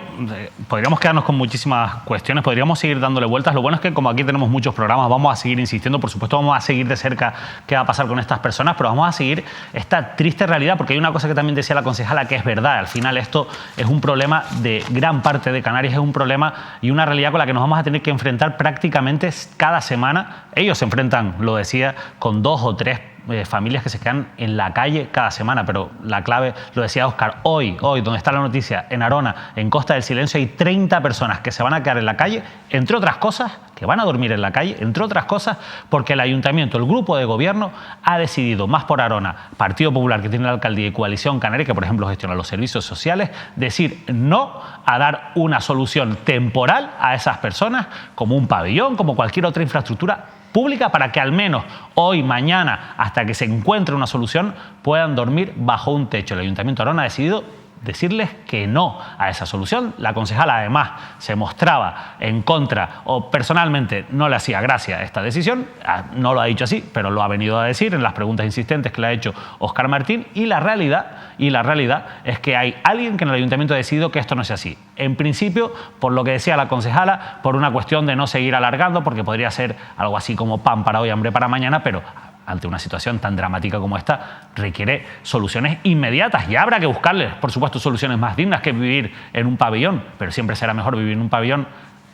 podríamos quedarnos con muchísimas cuestiones, podríamos seguir dándole vueltas. Lo bueno es que como aquí tenemos muchos programas, vamos a seguir insistiendo. Por supuesto, vamos a seguir de cerca qué va a pasar con estas personas, pero vamos a seguir esta triste realidad, porque hay una cosa que también decía la concejala que es verdad. Al final esto es un problema de gran parte de Canarias, es un problema y una realidad con la que nos vamos a tener que enfrentar prácticamente cada semana. Ellos se enfrentan, lo decía, con 2 o 3 familias que se quedan en la calle cada semana, pero la clave, lo decía Óscar, hoy, donde está la noticia, en Arona, en Costa del Silencio, hay 30 personas que se van a quedar en la calle, entre otras cosas, que van a dormir en la calle, entre otras cosas, porque el Ayuntamiento, el grupo de gobierno, ha decidido, Más por Arona, Partido Popular, que tiene la alcaldía, y Coalición Canaria, que por ejemplo gestiona los servicios sociales, decir no a dar una solución temporal a esas personas, como un pabellón, como cualquier otra infraestructura pública, para que al menos hoy, mañana, hasta que se encuentre una solución, puedan dormir bajo un techo. El Ayuntamiento de Arona ha decidido decirles que no a esa solución. La concejala además se mostraba en contra, o personalmente no le hacía gracia esta decisión. No lo ha dicho así, pero lo ha venido a decir en las preguntas insistentes que le ha hecho Óscar Martín, y la realidad es que hay alguien que en el Ayuntamiento ha decidido que esto no sea así. En principio, por lo que decía la concejala, por una cuestión de no seguir alargando, porque podría ser algo así como pan para hoy, hambre para mañana, pero ante una situación tan dramática como esta, requiere soluciones inmediatas. Ya habrá que buscarles, por supuesto, soluciones más dignas que vivir en un pabellón, pero siempre será mejor vivir en un pabellón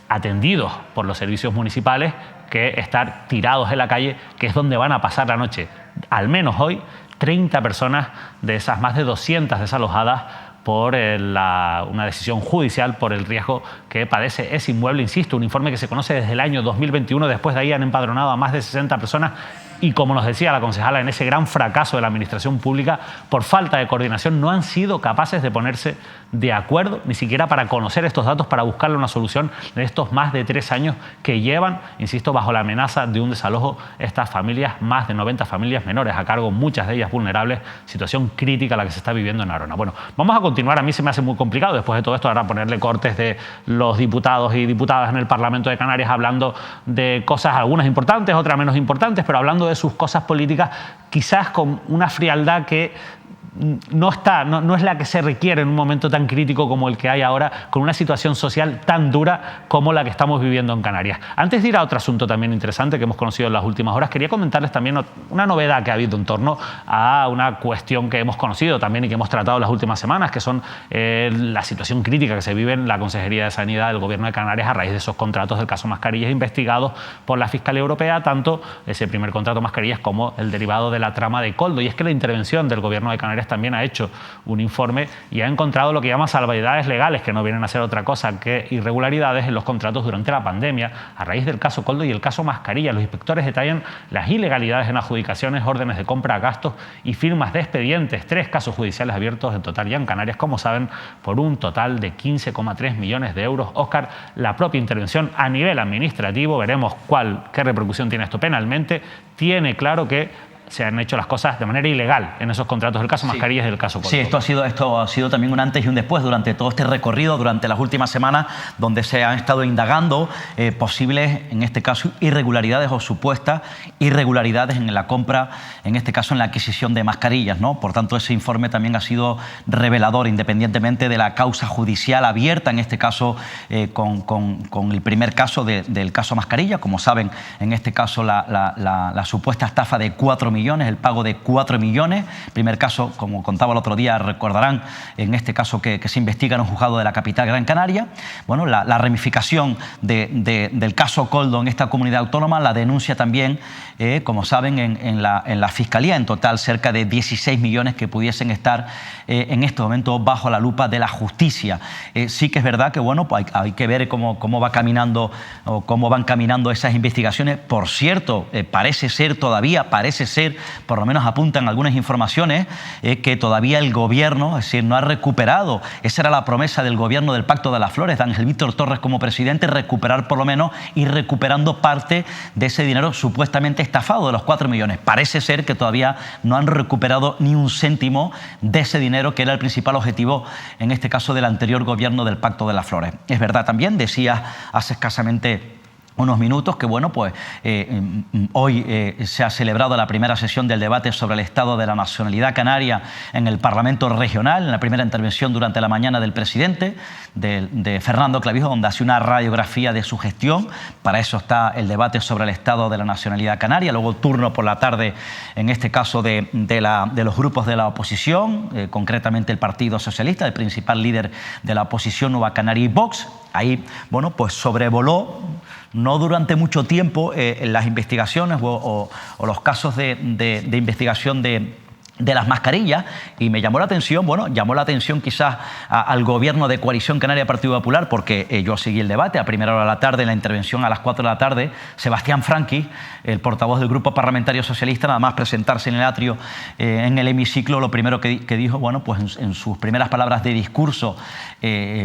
atendidos por los servicios municipales que estar tirados en la calle, que es donde van a pasar la noche. Al menos hoy, 30 personas de esas más de 200 desalojadas por una decisión judicial por el riesgo que padece ese inmueble. Insisto, un informe que se conoce desde el año 2021, después de ahí han empadronado a más de 60 personas y, como nos decía la concejala, en ese gran fracaso de la administración pública, por falta de coordinación, no han sido capaces de ponerse de acuerdo, ni siquiera para conocer estos datos, para buscarle una solución de estos más de 3 años que llevan, insisto, bajo la amenaza de un desalojo estas familias, más de 90 familias menores a cargo, muchas de ellas vulnerables, situación crítica la que se está viviendo en Arona. Bueno, vamos a continuar. A mí se me hace muy complicado después de todo esto ahora ponerle cortes de los diputados y diputadas en el Parlamento de Canarias hablando de cosas, algunas importantes, otras menos importantes, pero hablando de sus cosas políticas, quizás con una frialdad que no es la que se requiere en un momento tan crítico como el que hay ahora, con una situación social tan dura como la que estamos viviendo en Canarias. Antes de ir a otro asunto también interesante que hemos conocido en las últimas horas, quería comentarles también una novedad que ha habido en torno a una cuestión que hemos conocido también y que hemos tratado las últimas semanas, que son la situación crítica que se vive en la Consejería de Sanidad del Gobierno de Canarias a raíz de esos contratos del caso Mascarillas investigados por la Fiscalía Europea, tanto ese primer contrato Mascarillas como el derivado de la trama de Koldo. Y es que la intervención del Gobierno de Canarias también ha hecho un informe y ha encontrado lo que llama salvedades legales, que no vienen a ser otra cosa que irregularidades en los contratos durante la pandemia a raíz del caso Koldo y el caso Mascarilla. Los inspectores detallan las ilegalidades en adjudicaciones, órdenes de compra a gastos y firmas de expedientes. 3 casos judiciales abiertos en total ya en Canarias, como saben, por un total de 15,3 millones de euros. Óscar, la propia intervención a nivel administrativo, veremos qué repercusión tiene esto penalmente, tiene claro que se han hecho las cosas de manera ilegal en esos contratos del caso Mascarillas y del caso Koldo. Sí, esto ha sido también un antes y un después durante todo este recorrido, durante las últimas semanas, donde se han estado indagando posibles, en este caso, irregularidades o supuestas irregularidades en la compra, en este caso en la adquisición de mascarillas, ¿no? Por tanto, ese informe también ha sido revelador, independientemente de la causa judicial abierta, en este caso con el primer caso del caso Mascarilla. Como saben, en este caso la supuesta estafa de 4 millones, el pago de 4 millones. Primer caso, como contaba el otro día, recordarán, en este caso que se investiga en un juzgado de la capital Gran Canaria. Bueno, la ramificación del caso Koldo en esta comunidad autónoma la denuncia también, como saben, en la Fiscalía. En total, cerca de 16 millones que pudiesen estar en este momento bajo la lupa de la justicia. Sí que es verdad que, bueno, pues hay que ver cómo va caminando o cómo van caminando esas investigaciones. Por cierto, parece ser, por lo menos apuntan algunas informaciones, que todavía el gobierno, es decir, no ha recuperado, esa era la promesa del gobierno del Pacto de las Flores, de Ángel Víctor Torres como presidente, recuperar por lo menos, ir recuperando parte de ese dinero supuestamente estafado, de los 4 millones. Parece ser que todavía no han recuperado ni un céntimo de ese dinero, que era el principal objetivo, en este caso, del anterior gobierno del Pacto de las Flores. Es verdad también, decía hace escasamente unos minutos, que bueno, pues hoy se ha celebrado la primera sesión del debate sobre el estado de la nacionalidad canaria en el Parlamento Regional, en la primera intervención durante la mañana del presidente, de Fernando Clavijo, donde hace una radiografía de su gestión. Para eso está el debate sobre el estado de la nacionalidad canaria. Luego turno por la tarde, en este caso de los grupos de la oposición, concretamente el Partido Socialista, el principal líder de la oposición, Nueva Canaria y Vox. Ahí, bueno, pues sobrevoló, no durante mucho tiempo, las investigaciones o los casos de investigación de las mascarillas, y me llamó la atención, llamó la atención quizás al gobierno de Coalición Canaria Partido Popular, porque yo seguí el debate a primera hora de la tarde, en la intervención a las 4 de la tarde, Sebastián Franqui, el portavoz del Grupo Parlamentario Socialista, nada más presentarse en el atrio, en el hemiciclo, lo primero que dijo, pues en sus primeras palabras de discurso,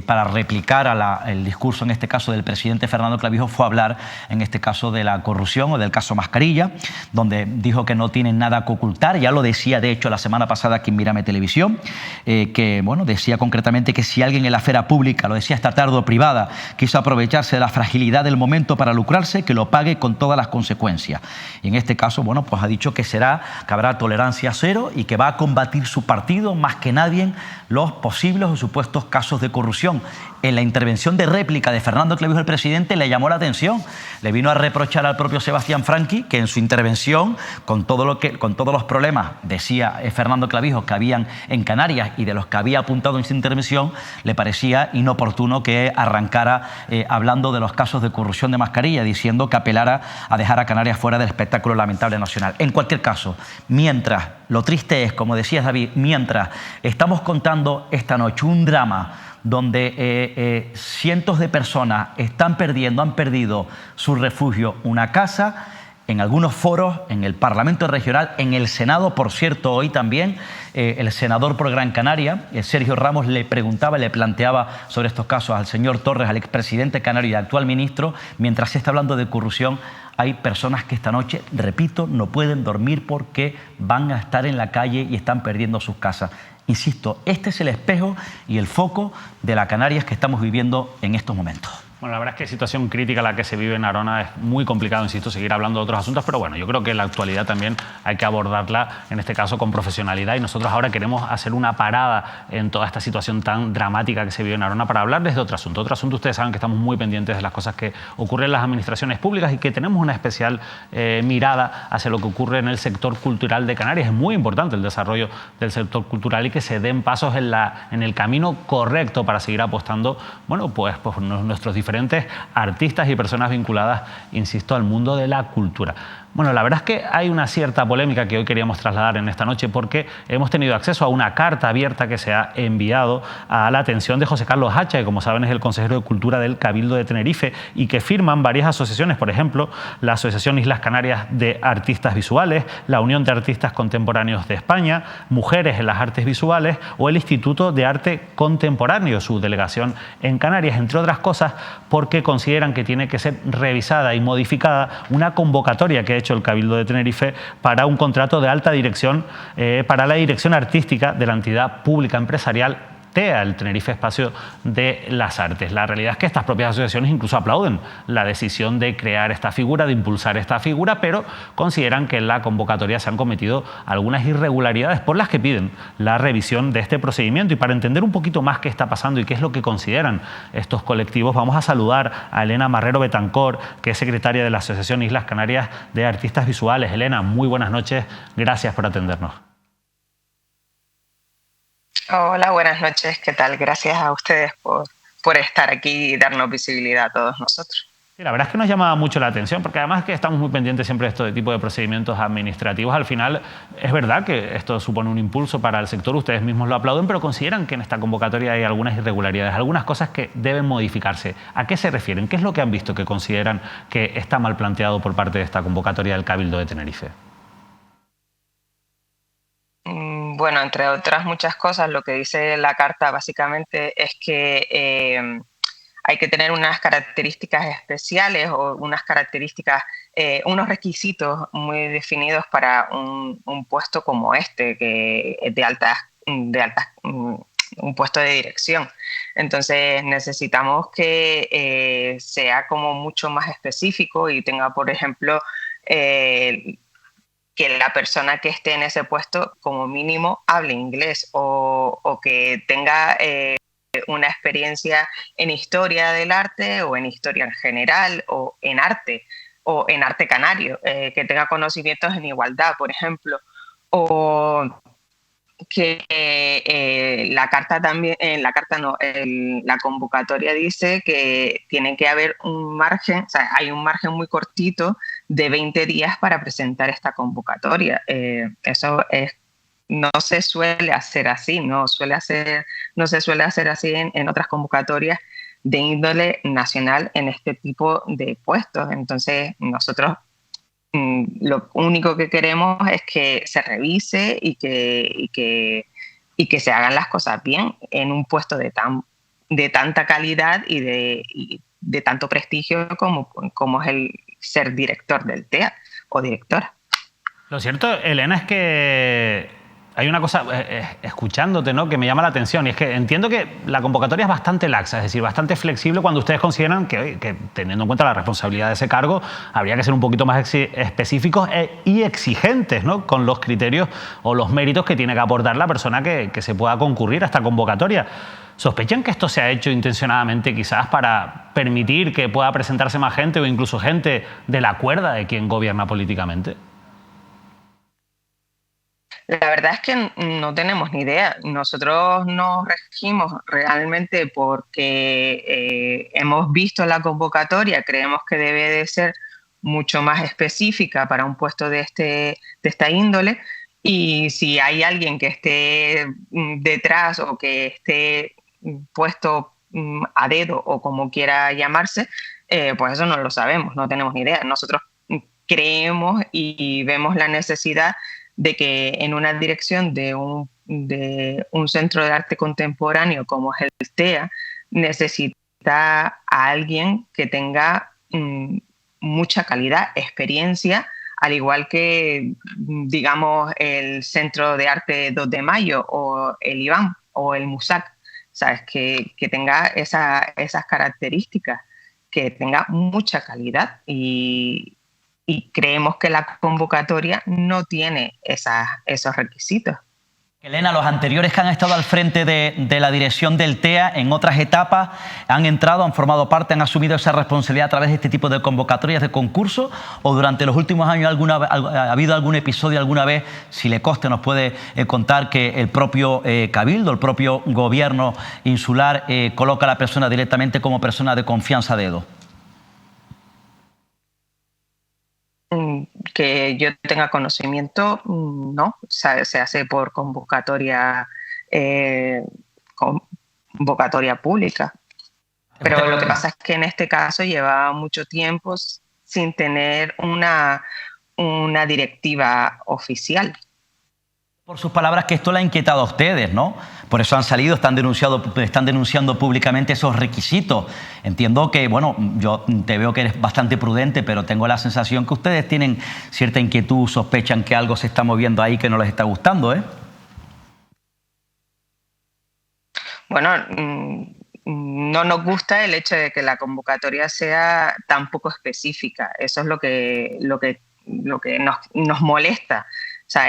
para replicar el discurso, en este caso, del presidente Fernando Clavijo, fue hablar, en este caso, de la corrupción o del caso Mascarilla, donde dijo que no tienen nada que ocultar. Ya lo decía, de hecho, hecho la semana pasada aquí en Mírame Televisión, que bueno, decía concretamente que si alguien en la esfera pública, lo decía esta tarde, o privada, quiso aprovecharse de la fragilidad del momento para lucrarse, que lo pague con todas las consecuencias. Y en este caso, bueno, pues ha dicho que habrá tolerancia cero y que va a combatir su partido más que nadie los posibles o supuestos casos de corrupción. En la intervención de réplica de Fernando Clavijo, el presidente, le llamó la atención. Le vino a reprochar al propio Sebastián Franqui que en su intervención, con todos los problemas, decía Fernando Clavijo, que habían en Canarias y de los que había apuntado en su intervención, le parecía inoportuno que arrancara hablando de los casos de corrupción de mascarilla, diciendo que apelara a dejar a Canarias fuera del espectáculo lamentable nacional. En cualquier caso, mientras, lo triste es, como decías David, mientras estamos contando esta noche un drama donde cientos de personas han perdido su refugio, una casa, en algunos foros, en el Parlamento Regional, en el Senado, por cierto, hoy también, el senador por Gran Canaria, Sergio Ramos, le planteaba sobre estos casos al señor Torres, al expresidente canario y actual ministro. Mientras se está hablando de corrupción, hay personas que esta noche, repito, no pueden dormir porque van a estar en la calle y están perdiendo sus casas. Insisto, este es el espejo y el foco de la Canarias que estamos viviendo en estos momentos. Bueno, la verdad es que situación crítica la que se vive en Arona, es muy complicado, insisto, seguir hablando de otros asuntos, pero bueno, yo creo que la actualidad también hay que abordarla, en este caso, con profesionalidad, y nosotros ahora queremos hacer una parada en toda esta situación tan dramática que se vive en Arona para hablarles de otro asunto. Otro asunto, ustedes saben que estamos muy pendientes de las cosas que ocurren en las administraciones públicas y que tenemos una especial mirada hacia lo que ocurre en el sector cultural de Canarias. Es muy importante el desarrollo del sector cultural y que se den pasos en el camino correcto para seguir apostando, bueno, pues nuestros diferentes artistas y personas vinculadas, insisto, al mundo de la cultura. Bueno, la verdad es que hay una cierta polémica que hoy queríamos trasladar en esta noche porque hemos tenido acceso a una carta abierta que se ha enviado a la atención de José Carlos Hacha, que como saben es el consejero de Cultura del Cabildo de Tenerife, y que firman varias asociaciones, por ejemplo, la Asociación Islas Canarias de Artistas Visuales, la Unión de Artistas Contemporáneos de España, Mujeres en las Artes Visuales o el Instituto de Arte Contemporáneo, su delegación en Canarias, entre otras cosas, porque consideran que tiene que ser revisada y modificada una convocatoria que ha hecho el Cabildo de Tenerife para un contrato de alta dirección para la dirección artística de la entidad pública empresarial TEA, el Tenerife Espacio de las Artes. La realidad es que estas propias asociaciones incluso aplauden la decisión de crear esta figura, de impulsar esta figura, pero consideran que en la convocatoria se han cometido algunas irregularidades por las que piden la revisión de este procedimiento. Y para entender un poquito más qué está pasando y qué es lo que consideran estos colectivos, vamos a saludar a Elena Marrero Betancor, que es secretaria de la Asociación Islas Canarias de Artistas Visuales. Elena, muy buenas noches, gracias por atendernos. Hola, buenas noches, ¿qué tal? Gracias a ustedes por estar aquí y darnos visibilidad a todos nosotros. Sí, la verdad es que nos llama mucho la atención porque además que estamos muy pendientes siempre de este tipo de procedimientos administrativos. Al final es verdad que esto supone un impulso para el sector, ustedes mismos lo aplauden, pero consideran que en esta convocatoria hay algunas irregularidades, algunas cosas que deben modificarse. ¿A qué se refieren? ¿Qué es lo que han visto que consideran que está mal planteado por parte de esta convocatoria del Cabildo de Tenerife? Bueno, entre otras muchas cosas, lo que dice la carta básicamente es que hay que tener unas características especiales o unas características, unos requisitos muy definidos para un puesto como este, que es un puesto de dirección. Entonces necesitamos que sea como mucho más específico y tenga, por ejemplo, que la persona que esté en ese puesto como mínimo hable inglés o que tenga una experiencia en historia del arte o en historia en general o en arte canario, que tenga conocimientos en igualdad, por ejemplo, o que la carta también, la convocatoria dice que tiene que haber un margen, o sea, hay un margen muy cortito de 20 días para presentar esta convocatoria. Eso no se suele hacer así, no se suele hacer así en otras convocatorias de índole nacional en este tipo de puestos. Entonces, nosotros lo único que queremos es que se revise y que se hagan las cosas bien en un puesto de tanta calidad y de tanto prestigio como es el ser director del TEA o directora. Lo cierto, Elena, es que hay una cosa, escuchándote, ¿no?, que me llama la atención, y es que entiendo que la convocatoria es bastante laxa, es decir, bastante flexible cuando ustedes consideran que teniendo en cuenta la responsabilidad de ese cargo, habría que ser un poquito más específicos y exigentes, ¿no?, con los criterios o los méritos que tiene que aportar la persona que se pueda concurrir a esta convocatoria. ¿Sospechan que esto se ha hecho intencionadamente quizás para permitir que pueda presentarse más gente o incluso gente de la cuerda de quien gobierna políticamente? La verdad es que no tenemos ni idea. Nosotros nos regimos realmente porque hemos visto la convocatoria, creemos que debe de ser mucho más específica para un puesto de esta índole, y si hay alguien que esté detrás o que esté puesto a dedo o como quiera llamarse, pues eso no lo sabemos, no tenemos ni idea. Nosotros creemos y vemos la necesidad de que en una dirección de un centro de arte contemporáneo como es el TEA, necesita a alguien que tenga mucha calidad, experiencia, al igual que, digamos, el Centro de Arte 2 de Mayo o el IBAM o el MUSAC, ¿sabes? Que tenga esas características, que tenga mucha calidad, y creemos que la convocatoria no tiene esos requisitos. Elena, los anteriores que han estado al frente de la dirección del TEA en otras etapas han entrado, han formado parte, han asumido esa responsabilidad a través de este tipo de convocatorias de concurso, o durante los últimos años ha habido algún episodio alguna vez, si le conste, nos puede contar, que el propio Cabildo, el propio gobierno insular coloca a la persona directamente como persona de confianza a dedo? Que yo tenga conocimiento, no, se hace por convocatoria pública. Pero lo que pasa es que en este caso lleva mucho tiempo sin tener una directiva oficial. Por sus palabras, que esto le ha inquietado a ustedes, ¿no? Por eso han salido, están denunciando públicamente esos requisitos. Entiendo que, bueno, yo te veo que eres bastante prudente, pero tengo la sensación que ustedes tienen cierta inquietud, sospechan que algo se está moviendo ahí que no les está gustando, ¿eh? Bueno, no nos gusta el hecho de que la convocatoria sea tan poco específica. Eso es lo que nos molesta. O sea,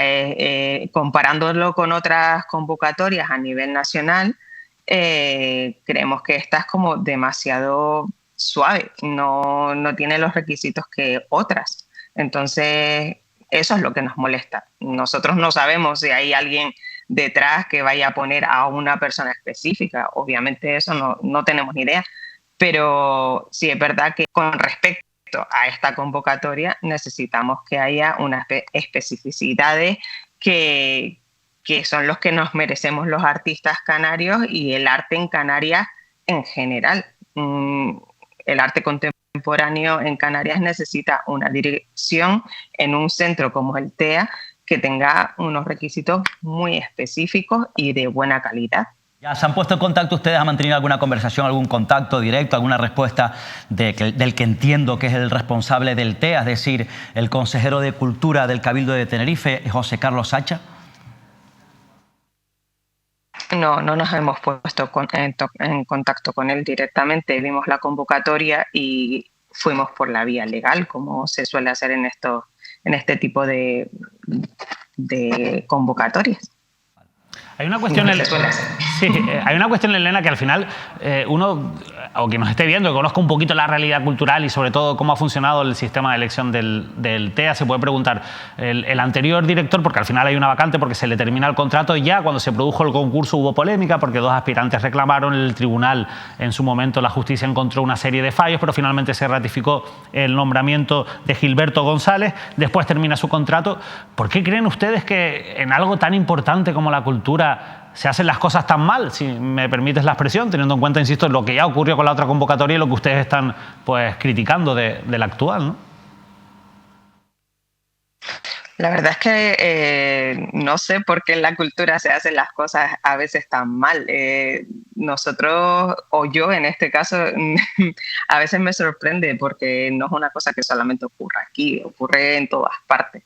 comparándolo con otras convocatorias a nivel nacional, creemos que esta es como demasiado suave, no tiene los requisitos que otras. Entonces, eso es lo que nos molesta. Nosotros no sabemos si hay alguien detrás que vaya a poner a una persona específica. Obviamente eso no tenemos ni idea. Pero sí es verdad que con respecto a esta convocatoria necesitamos que haya unas especificidades que son los que nos merecemos los artistas canarios y el arte en Canarias en general. El arte contemporáneo en Canarias necesita una dirección en un centro como el TEA que tenga unos requisitos muy específicos y de buena calidad. ¿Ya se han puesto en contacto ustedes? ¿Han mantenido alguna conversación, algún contacto directo, alguna respuesta del que entiendo que es el responsable del TEA, es decir, el consejero de Cultura del Cabildo de Tenerife, José Carlos Sacha? No nos hemos puesto en contacto con él directamente. Vimos la convocatoria y fuimos por la vía legal, como se suele hacer en este tipo de convocatorias. Hay una cuestión, hay una cuestión, Elena, que al final uno, o que nos esté viendo, que conozca un poquito la realidad cultural y sobre todo cómo ha funcionado el sistema de elección del TEA, se puede preguntar, el anterior director, porque al final hay una vacante porque se le termina el contrato, ya cuando se produjo el concurso hubo polémica porque dos aspirantes reclamaron, el tribunal en su momento, la justicia encontró una serie de fallos, pero finalmente se ratificó el nombramiento de Gilberto González, después termina su contrato. ¿Por qué creen ustedes que en algo tan importante como la cultura se hacen las cosas tan mal, si me permites la expresión, teniendo en cuenta, insisto, lo que ya ocurrió con la otra convocatoria y lo que ustedes están pues criticando de la actual, ¿no? La verdad es que no sé por qué en la cultura se hacen las cosas a veces tan mal. Nosotros, o yo en este caso, a veces me sorprende porque no es una cosa que solamente ocurre aquí, ocurre en todas partes.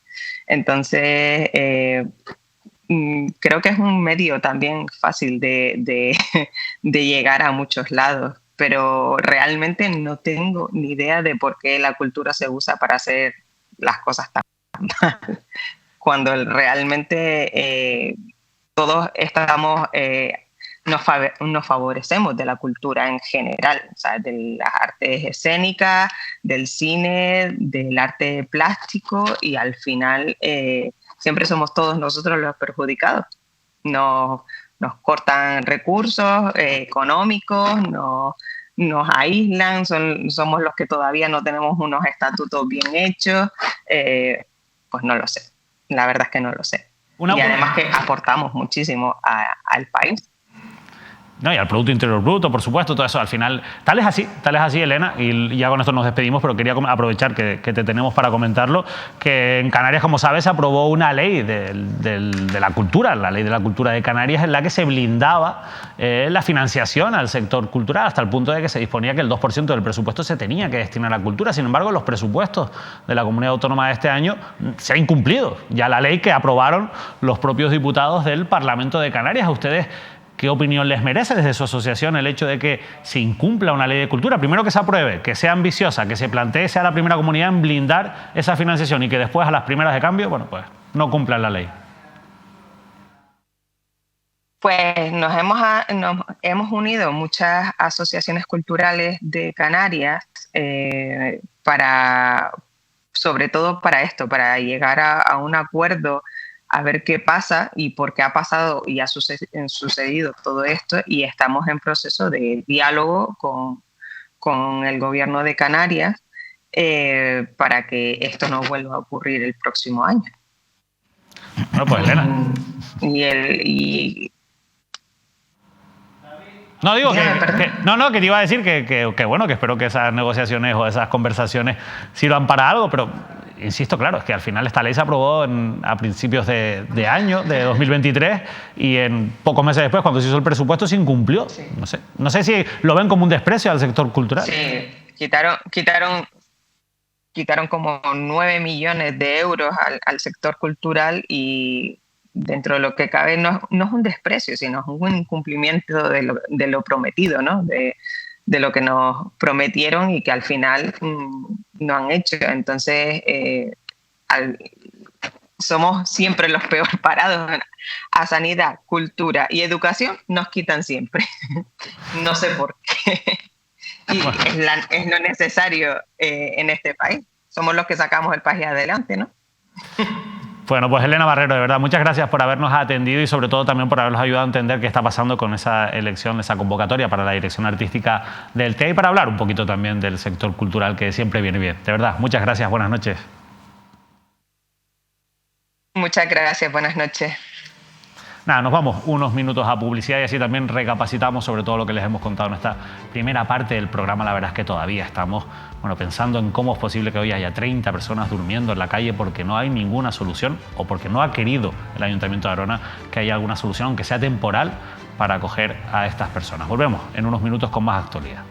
Entonces, creo que es un medio también fácil de llegar a muchos lados, pero realmente no tengo ni idea de por qué la cultura se usa para hacer las cosas tan mal, cuando realmente todos estamos, nos favorecemos de la cultura en general, o sea, de las artes escénicas, del cine, del arte plástico, y al final siempre somos todos nosotros los perjudicados. Nos cortan recursos económicos, nos aíslan, somos los que todavía no tenemos unos estatutos bien hechos. Pues no lo sé, la verdad es que no lo sé. Y además que aportamos muchísimo al país. No, y al Producto Interior Bruto, por supuesto, todo eso. Al final, tal es así, Elena, y ya con esto nos despedimos, pero quería aprovechar que te tenemos para comentarlo, que en Canarias, como sabes, se aprobó una ley de la cultura, la Ley de la Cultura de Canarias, en la que se blindaba la financiación al sector cultural, hasta el punto de que se disponía que el 2% del presupuesto se tenía que destinar a la cultura. Sin embargo, los presupuestos de la Comunidad Autónoma de este año se han incumplido ya la ley que aprobaron los propios diputados del Parlamento de Canarias. ¿A ustedes qué opinión les merece desde su asociación el hecho de que se incumpla una ley de cultura? Primero, que se apruebe, que sea ambiciosa, que se plantee, sea la primera comunidad en blindar esa financiación, y que después, a las primeras de cambio, bueno, pues no cumplan la ley. Pues nos hemos unido muchas asociaciones culturales de Canarias sobre todo para esto, para llegar a un acuerdo, a ver qué pasa y por qué ha pasado y ha sucedido todo esto, y estamos en proceso de diálogo con el gobierno de Canarias para que esto no vuelva a ocurrir el próximo año. Bueno, pues Elena. No, digo que te iba a decir que bueno, que espero que esas negociaciones o esas conversaciones sirvan para algo, pero insisto, claro, es que al final esta ley se aprobó a principios de año, de 2023, y en pocos meses después, cuando se hizo el presupuesto, se incumplió. Sí. No sé si lo ven como un desprecio al sector cultural. Sí, quitaron como 9 millones de euros al sector cultural, y dentro de lo que cabe no es un desprecio, sino es un incumplimiento de lo prometido, ¿no? De lo que nos prometieron y que al final no han hecho. Entonces, somos siempre los peor parados. A sanidad, cultura y educación nos quitan siempre. No sé por qué. Y es lo necesario en este país. Somos los que sacamos el país adelante, ¿no? Bueno, pues Elena Barrero, de verdad, muchas gracias por habernos atendido y sobre todo también por habernos ayudado a entender qué está pasando con esa elección, esa convocatoria para la dirección artística del TEA, y para hablar un poquito también del sector cultural, que siempre viene bien. De verdad, muchas gracias, buenas noches. Muchas gracias, buenas noches. Nada, nos vamos unos minutos a publicidad y así también recapacitamos sobre todo lo que les hemos contado en esta primera parte del programa. La verdad es que todavía estamos pensando en cómo es posible que hoy haya 30 personas durmiendo en la calle porque no hay ninguna solución, o porque no ha querido el Ayuntamiento de Arona que haya alguna solución, aunque sea temporal, para acoger a estas personas. Volvemos en unos minutos con más actualidad.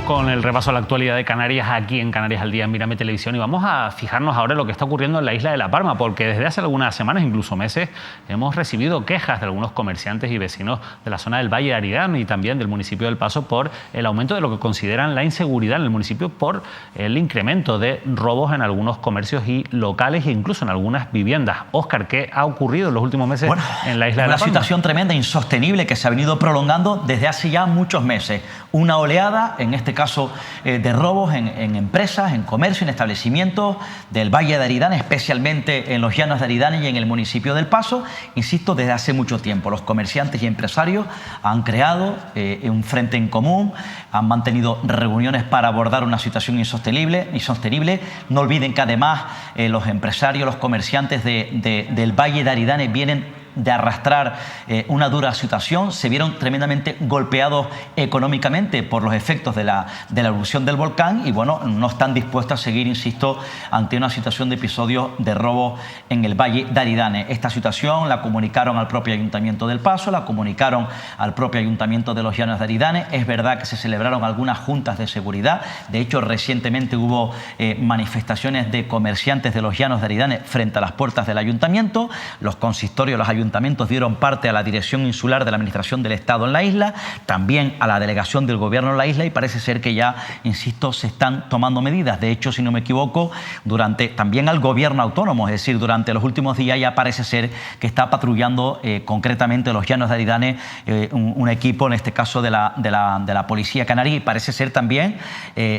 Con el repaso a la actualidad de Canarias aquí en Canarias al Día en Mírame Televisión, y vamos a fijarnos ahora en lo que está ocurriendo en la isla de La Palma, porque desde hace algunas semanas, incluso meses, hemos recibido quejas de algunos comerciantes y vecinos de la zona del Valle de Aridane y también del municipio del Paso por el aumento de lo que consideran la inseguridad en el municipio por el incremento de robos en algunos comercios y locales e incluso en algunas viviendas. Óscar, ¿qué ha ocurrido en los últimos meses en la isla de La Palma? Una situación tremenda, insostenible, que se ha venido prolongando desde hace ya muchos meses. Una oleada, en este caso, de robos en empresas, en comercio, en establecimientos del Valle de Aridane, especialmente en los llanos de Aridane y en el municipio del Paso. Insisto, desde hace mucho tiempo los comerciantes y empresarios han creado un frente en común, han mantenido reuniones para abordar una situación insostenible. No olviden que además los empresarios, los comerciantes del Valle de Aridane vienen de arrastrar una dura situación, se vieron tremendamente golpeados económicamente por los efectos de la erupción del volcán y bueno, no están dispuestos a seguir, insisto, ante una situación de episodios de robo en el Valle de Aridane. Esta situación la comunicaron al propio Ayuntamiento del Paso, la comunicaron al propio Ayuntamiento de los Llanos de Aridane. Es verdad que se celebraron algunas juntas de seguridad. De hecho, recientemente hubo manifestaciones de comerciantes de los Llanos de Aridane frente a las puertas del Ayuntamiento. Los consistorios, los ayuntamientos dieron parte a la Dirección Insular de la Administración del Estado en la isla, también a la delegación del Gobierno en la isla y parece ser que ya, insisto, se están tomando medidas. De hecho, si no me equivoco, también al Gobierno autónomo, es decir, durante los últimos días ya parece ser que está patrullando concretamente los Llanos de Aridane un equipo, en este caso de la Policía Canaria, y parece ser también,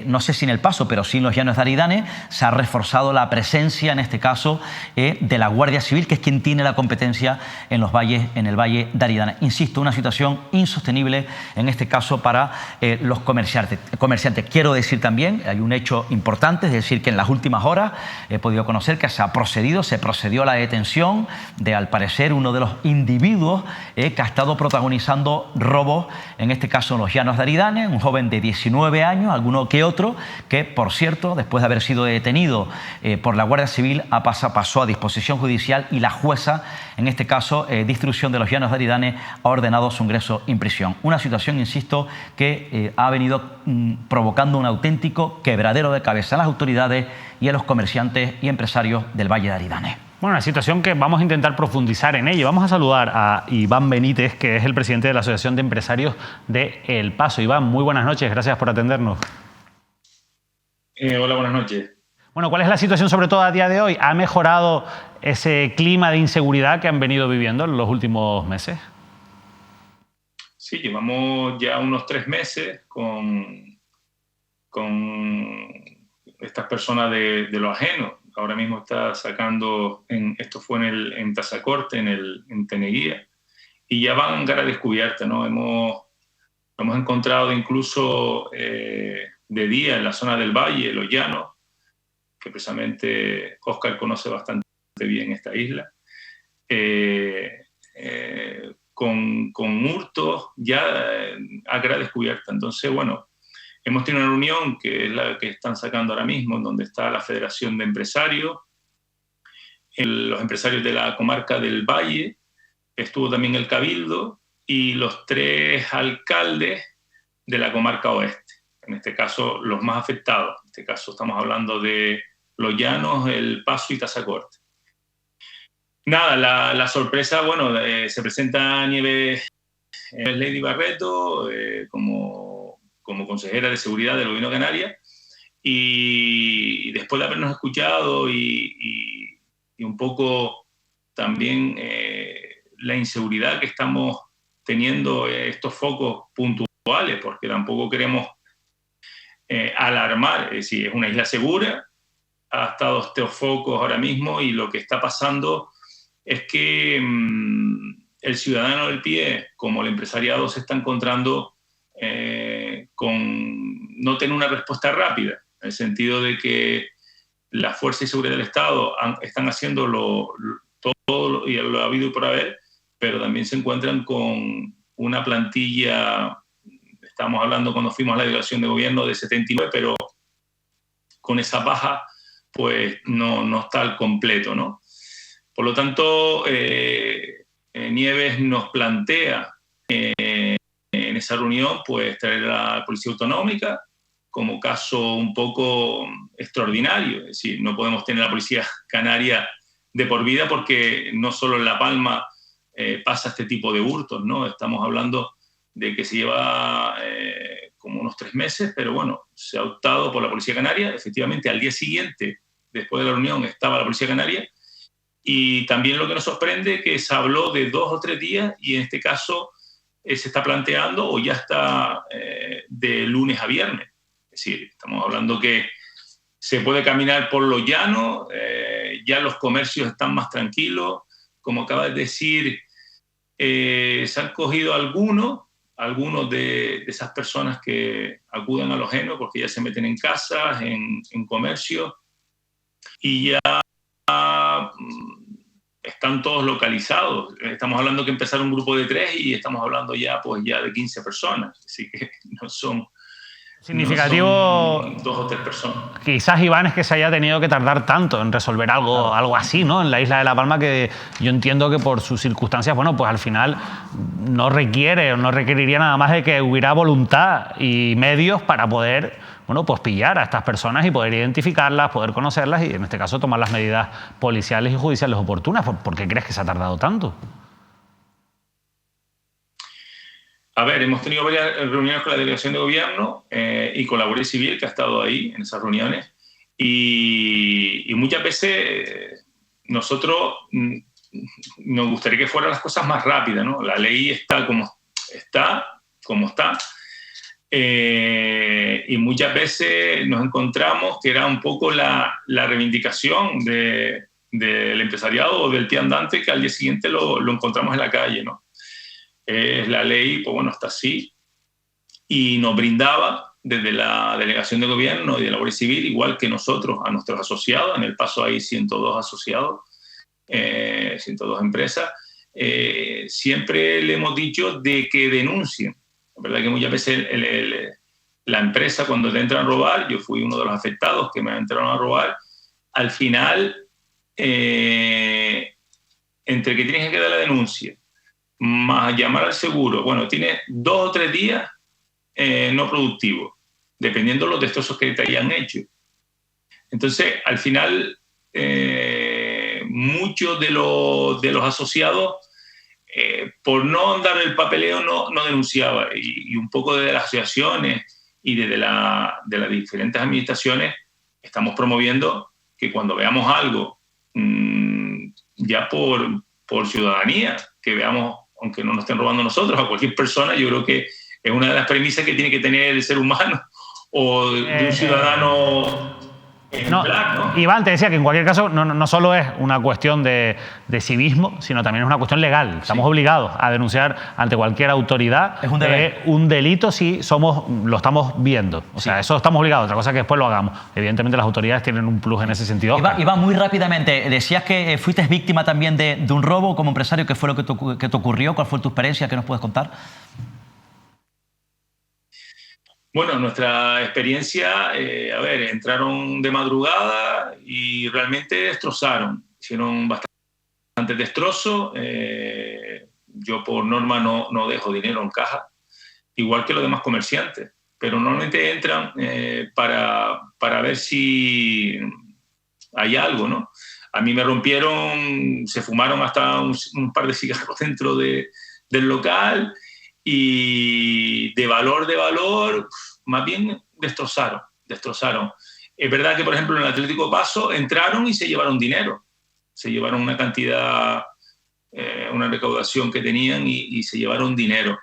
no sé si en el Paso, pero sí en los Llanos de Aridane, se ha reforzado la presencia, en este caso, de la Guardia Civil, que es quien tiene la competencia en el Valle de Aridane. Insisto, una situación insostenible, en este caso, para los comerciantes. Quiero decir también, hay un hecho importante, es decir, que en las últimas horas he podido conocer que se procedió a la detención de, al parecer, uno de los individuos que ha estado protagonizando robos, en este caso en los Llanos de Aridane, un joven de 19 años, alguno que otro, que, por cierto, después de haber sido detenido por la Guardia Civil, pasó a disposición judicial y la jueza, en este caso, de instrucción de los Llanos de Aridane, ha ordenado su ingreso en prisión. Una situación, insisto, que ha venido provocando un auténtico quebradero de cabeza a las autoridades y a los comerciantes y empresarios del Valle de Aridane. Bueno, una situación que vamos a intentar profundizar en ella. Vamos a saludar a Iván Benítez, que es el presidente de la Asociación de Empresarios de El Paso. Iván, muy buenas noches, gracias por atendernos. Hola, buenas noches. Bueno, ¿cuál es la situación sobre todo a día de hoy? ¿Ha mejorado ese clima de inseguridad que han venido viviendo en los últimos meses? Sí, llevamos ya unos 3 meses con estas personas de lo ajeno. Ahora mismo está sacando, esto fue en Tazacorte, en Teneguía, y ya van cara descubierta, ¿no? Hemos encontrado incluso de día en la zona del Valle, Los Llanos, que precisamente Óscar conoce bastante bien esta isla, con hurtos ya a cara descubierta. Entonces, bueno, hemos tenido una reunión que es la que están sacando ahora mismo, en donde está la Federación de Empresarios, los empresarios de la comarca del Valle, estuvo también el Cabildo y los 3 alcaldes de la comarca oeste. En este caso, los más afectados. En este caso estamos hablando de Los Llanos, El Paso y Tazacorte. Nada, la sorpresa, bueno, se presenta Nieves Lady Barreto como consejera de seguridad del Gobierno de Canarias, y después de habernos escuchado y un poco también la inseguridad que estamos teniendo, estos focos puntuales, porque tampoco queremos alarmar, es decir, es una isla segura, ha estado estos focos ahora mismo, y lo que está pasando es que el ciudadano del pie, como el empresariado, se está encontrando con no tener una respuesta rápida, en el sentido de que las fuerzas de seguridad del Estado están haciendo todo y lo ha habido por haber, pero también se encuentran con una plantilla, estamos hablando cuando fuimos a la delegación de gobierno, de 79, pero con esa baja pues no está al completo, ¿no? Por lo tanto, Nieves nos plantea en esa reunión pues traer a la Policía Autonómica como caso un poco extraordinario. Es decir, no podemos tener a la Policía Canaria de por vida, porque no solo en La Palma pasa este tipo de hurtos, ¿no? Estamos hablando de que se lleva como unos 3 meses, pero bueno, se ha optado por la Policía Canaria. Efectivamente, al día siguiente, después de la reunión, estaba la Policía Canaria. Y también lo que nos sorprende es que se habló de 2 o 3 días, y en este caso se está planteando, o ya está de lunes a viernes. Es decir, estamos hablando que se puede caminar por Los Llanos, ya los comercios están más tranquilos. Como acabas de decir, se han cogido algunos de esas personas que acuden a lo ajeno, porque ya se meten en casas, en comercios, y ya están todos localizados. Estamos hablando que empezaron un grupo de 3 y estamos hablando ya, pues, ya de 15 personas. Así que no son... Significativo, no son 2 o 3 personas. Quizás, Iván, es que se haya tenido que tardar tanto en resolver algo así, ¿no? En la isla de La Palma, que yo entiendo que por sus circunstancias, bueno, pues al final no requiere o no requeriría nada más de que hubiera voluntad y medios para poder, bueno, pues pillar a estas personas y poder identificarlas, poder conocerlas y, en este caso, tomar las medidas policiales y judiciales oportunas. ¿Por qué crees que se ha tardado tanto? A ver, hemos tenido varias reuniones con la delegación de gobierno y con la Guardia Civil, que ha estado ahí en esas reuniones, y muchas veces nosotros nos gustaría que fueran las cosas más rápidas, ¿no? La ley está como está, y muchas veces nos encontramos que era un poco la reivindicación del empresariado o del pie andante, que al día siguiente lo encontramos en la calle, ¿no? La ley, pues bueno, está así, y nos brindaba desde la delegación de gobierno y de la Guardia Civil, igual que nosotros, a nuestros asociados. En El Paso hay 102 asociados, 102 empresas. Siempre le hemos dicho de que denuncien. La verdad que muchas veces la empresa, cuando te entran a robar, yo fui uno de los afectados que me entraron a robar, al final, entre que tienes que dar la denuncia, más llamar al seguro, bueno, tienes 2 o 3 días no productivos, dependiendo de los destrozos que te hayan hecho. Entonces, al final, muchos de los asociados, por no dar el papeleo, no denunciaba. Y un poco desde las asociaciones y desde de las diferentes administraciones, estamos promoviendo que cuando veamos algo, ya por ciudadanía, que veamos, aunque no nos estén robando nosotros, a cualquier persona, yo creo que es una de las premisas que tiene que tener el ser humano o de un ciudadano ejemplar, ¿no? Iván, te decía que en cualquier caso no solo es una cuestión de civismo, sino también es una cuestión legal. Estamos obligados a denunciar ante cualquier autoridad. Es un deber. Un delito si lo estamos viendo. O sea, eso estamos obligados. Otra cosa es que después lo hagamos. Evidentemente las autoridades tienen un plus en ese sentido. Iván, muy rápidamente, decías que fuiste víctima también de un robo como empresario. ¿Qué fue lo que te ocurrió? ¿Cuál fue tu experiencia? ¿Qué nos puedes contar? Bueno, nuestra experiencia, entraron de madrugada y realmente destrozaron. Hicieron bastante destrozo. Yo por norma no dejo dinero en caja, igual que los demás comerciantes. Pero normalmente entran para ver si hay algo, ¿no? A mí me rompieron, se fumaron hasta un par de cigarros dentro del local. Y de valor, más bien destrozaron. Es verdad que, por ejemplo, en el Atlético Paso entraron y se llevaron dinero. Se llevaron una cantidad, una recaudación que tenían y se llevaron dinero.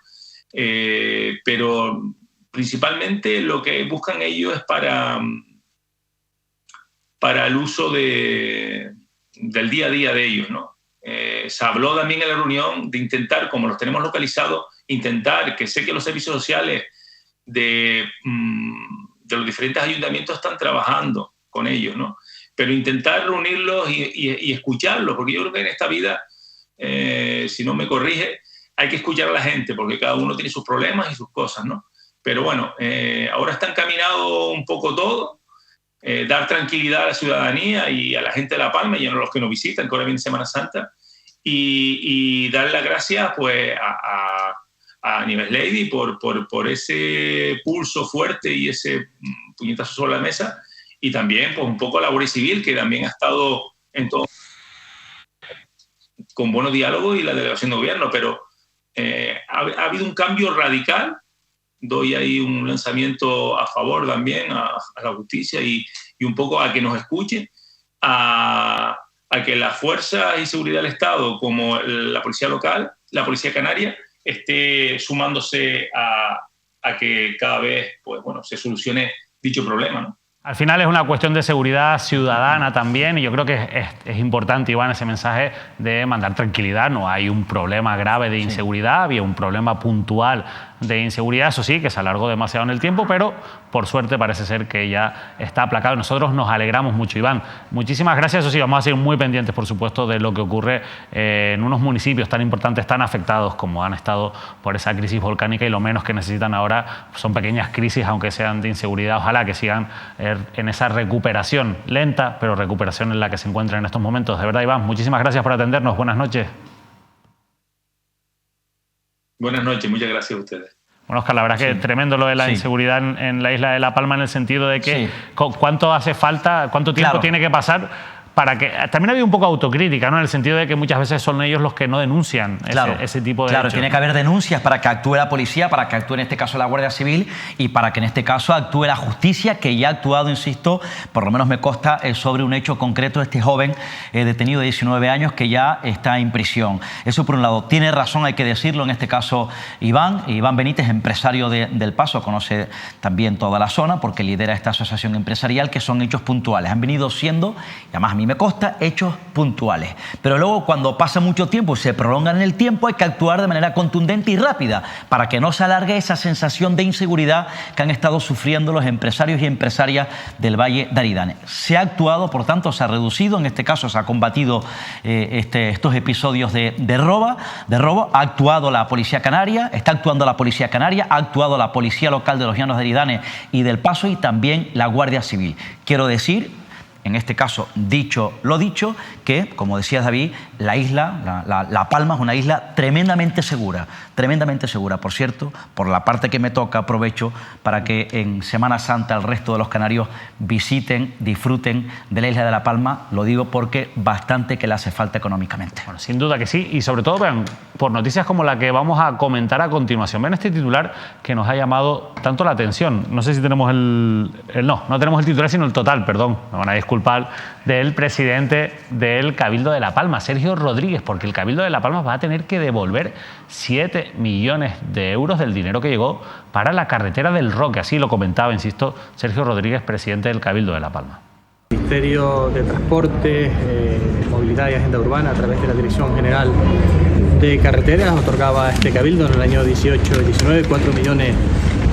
Pero principalmente lo que buscan ellos es para el uso del día a día de ellos, ¿no? Se habló también en la reunión de intentar, como los tenemos localizados, intentar, que sé que los servicios sociales de los diferentes ayuntamientos están trabajando con ellos, ¿no? Pero intentar reunirlos y escucharlos, porque yo creo que en esta vida, si no me corrige, hay que escuchar a la gente, porque cada uno tiene sus problemas y sus cosas, ¿no? Pero bueno, ahora está encaminado un poco todo, dar tranquilidad a la ciudadanía y a la gente de La Palma y a los que nos visitan, que ahora viene Semana Santa, y darle las gracias pues a Nieves Lady por ese pulso fuerte y ese puñetazo sobre la mesa, y también pues un poco a la Guardia Civil, que también ha estado en todo con buenos diálogos, y la delegación de gobierno, pero ha habido un cambio radical. Doy ahí un lanzamiento a favor también a la justicia y un poco a que nos escuchen, a que las fuerzas y seguridad del Estado, como la policía local, la policía canaria, esté sumándose a que cada vez pues, bueno, se solucione dicho problema, ¿no? Al final es una cuestión de seguridad ciudadana también, y yo creo que es importante, Iván, ese mensaje de mandar tranquilidad. No hay un problema grave de inseguridad, había un problema puntual de inseguridad, eso sí, que se alargó demasiado en el tiempo, pero por suerte parece ser que ya está aplacado. Nosotros nos alegramos mucho, Iván. Muchísimas gracias, eso sí, vamos a seguir muy pendientes, por supuesto, de lo que ocurre en unos municipios tan importantes, tan afectados como han estado por esa crisis volcánica, y lo menos que necesitan ahora son pequeñas crisis, aunque sean de inseguridad. Ojalá que sigan en esa recuperación lenta, pero recuperación en la que se encuentran en estos momentos. De verdad, Iván, muchísimas gracias por atendernos. Buenas noches. Buenas noches, muchas gracias a ustedes. Bueno, Óscar, la verdad es que es tremendo lo de la inseguridad en la isla de La Palma, en el sentido de que cuánto hace falta, cuánto tiempo tiene que pasar para que... También ha habido un poco de autocrítica, ¿no? En el sentido de que muchas veces son ellos los que no denuncian ese tipo de hechos. Tiene que haber denuncias para que actúe la policía, para que actúe en este caso la Guardia Civil y para que en este caso actúe la justicia, que ya ha actuado, insisto, por lo menos me consta, sobre un hecho concreto de este joven detenido de 19 años que ya está en prisión. Eso por un lado. Tiene razón, hay que decirlo, en este caso Iván Benítez, empresario del Paso, conoce también toda la zona porque lidera esta asociación empresarial, que son hechos puntuales. Han venido siendo, y además a mí me consta, hechos puntuales. Pero luego, cuando pasa mucho tiempo y se prolongan en el tiempo, hay que actuar de manera contundente y rápida para que no se alargue esa sensación de inseguridad que han estado sufriendo los empresarios y empresarias del Valle de Aridane. Se ha actuado, por tanto, se ha reducido, en este caso se ha combatido estos episodios de robo. Ha actuado la Policía Canaria, está actuando la Policía Canaria, ha actuado la Policía Local de los Llanos de Aridane y del Paso, y también la Guardia Civil. Quiero decir, en este caso, dicho lo dicho, que, como decía David, la isla, La Palma, es una isla tremendamente segura, por cierto. Por la parte que me toca, aprovecho para que en Semana Santa el resto de los canarios visiten, disfruten de la isla de La Palma. Lo digo porque bastante que le hace falta económicamente. Bueno, sin duda que sí, y sobre todo, vean, por noticias como la que vamos a comentar a continuación. Ven este titular que nos ha llamado tanto la atención. No sé si tenemos no tenemos el titular, sino el total, perdón, me van a disculpar, del presidente del Cabildo de La Palma, Sergio Rodríguez, porque el Cabildo de La Palma va a tener que devolver 7 millones de euros del dinero que llegó para la carretera del Roque. Así lo comentaba, insisto, Sergio Rodríguez, presidente del Cabildo de La Palma. El Ministerio de Transporte, Movilidad y Agenda Urbana, a través de la Dirección General de Carreteras, otorgaba a este Cabildo en el año 18 y 19 4 millones,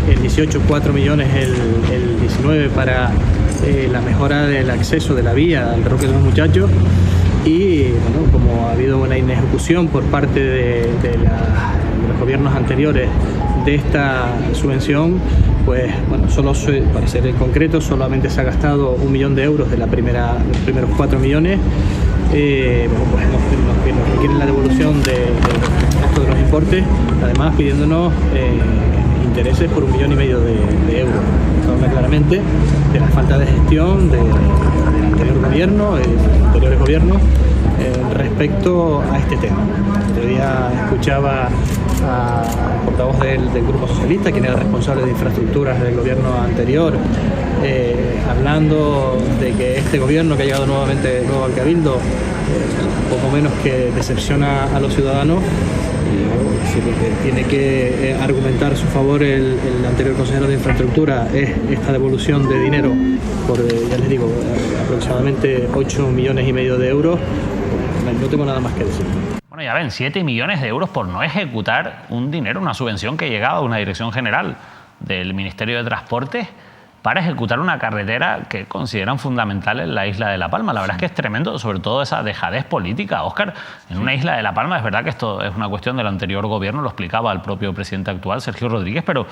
el 18 4 millones, el 19 para la mejora del acceso de la vía al Roque de los Muchachos. Y bueno, como ha habido una inejecución por parte de los gobiernos anteriores de esta subvención, pues bueno, para ser en concreto, solamente se ha gastado 1 millón de euros de los primeros 4 millones. Pues nos requieren la devolución de estos de los importes, además pidiéndonos intereses por 1,5 millones de euros. Esto habla claramente de la falta de gestión del anterior gobierno, de los anteriores gobiernos, respecto a este tema. El otro día escuchaba al portavoz del Grupo Socialista, quien era responsable de infraestructuras del gobierno anterior, hablando de que este gobierno que ha llegado nuevo al Cabildo, poco menos que decepciona a los ciudadanos. Si lo que tiene que argumentar a su favor el anterior consejero de infraestructura es esta devolución de dinero por, ya les digo, aproximadamente 8,5 millones de euros, no tengo nada más que decir. Bueno, ya ven, 7 millones de euros por no ejecutar un dinero, una subvención que llegaba a una dirección general del Ministerio de Transportes para ejecutar una carretera que consideran fundamental en la isla de La Palma. La verdad es que es tremendo, sobre todo esa dejadez política, Óscar, en una isla de La Palma. Es verdad que esto es una cuestión del anterior gobierno, lo explicaba el propio presidente actual, Sergio Rodríguez, pero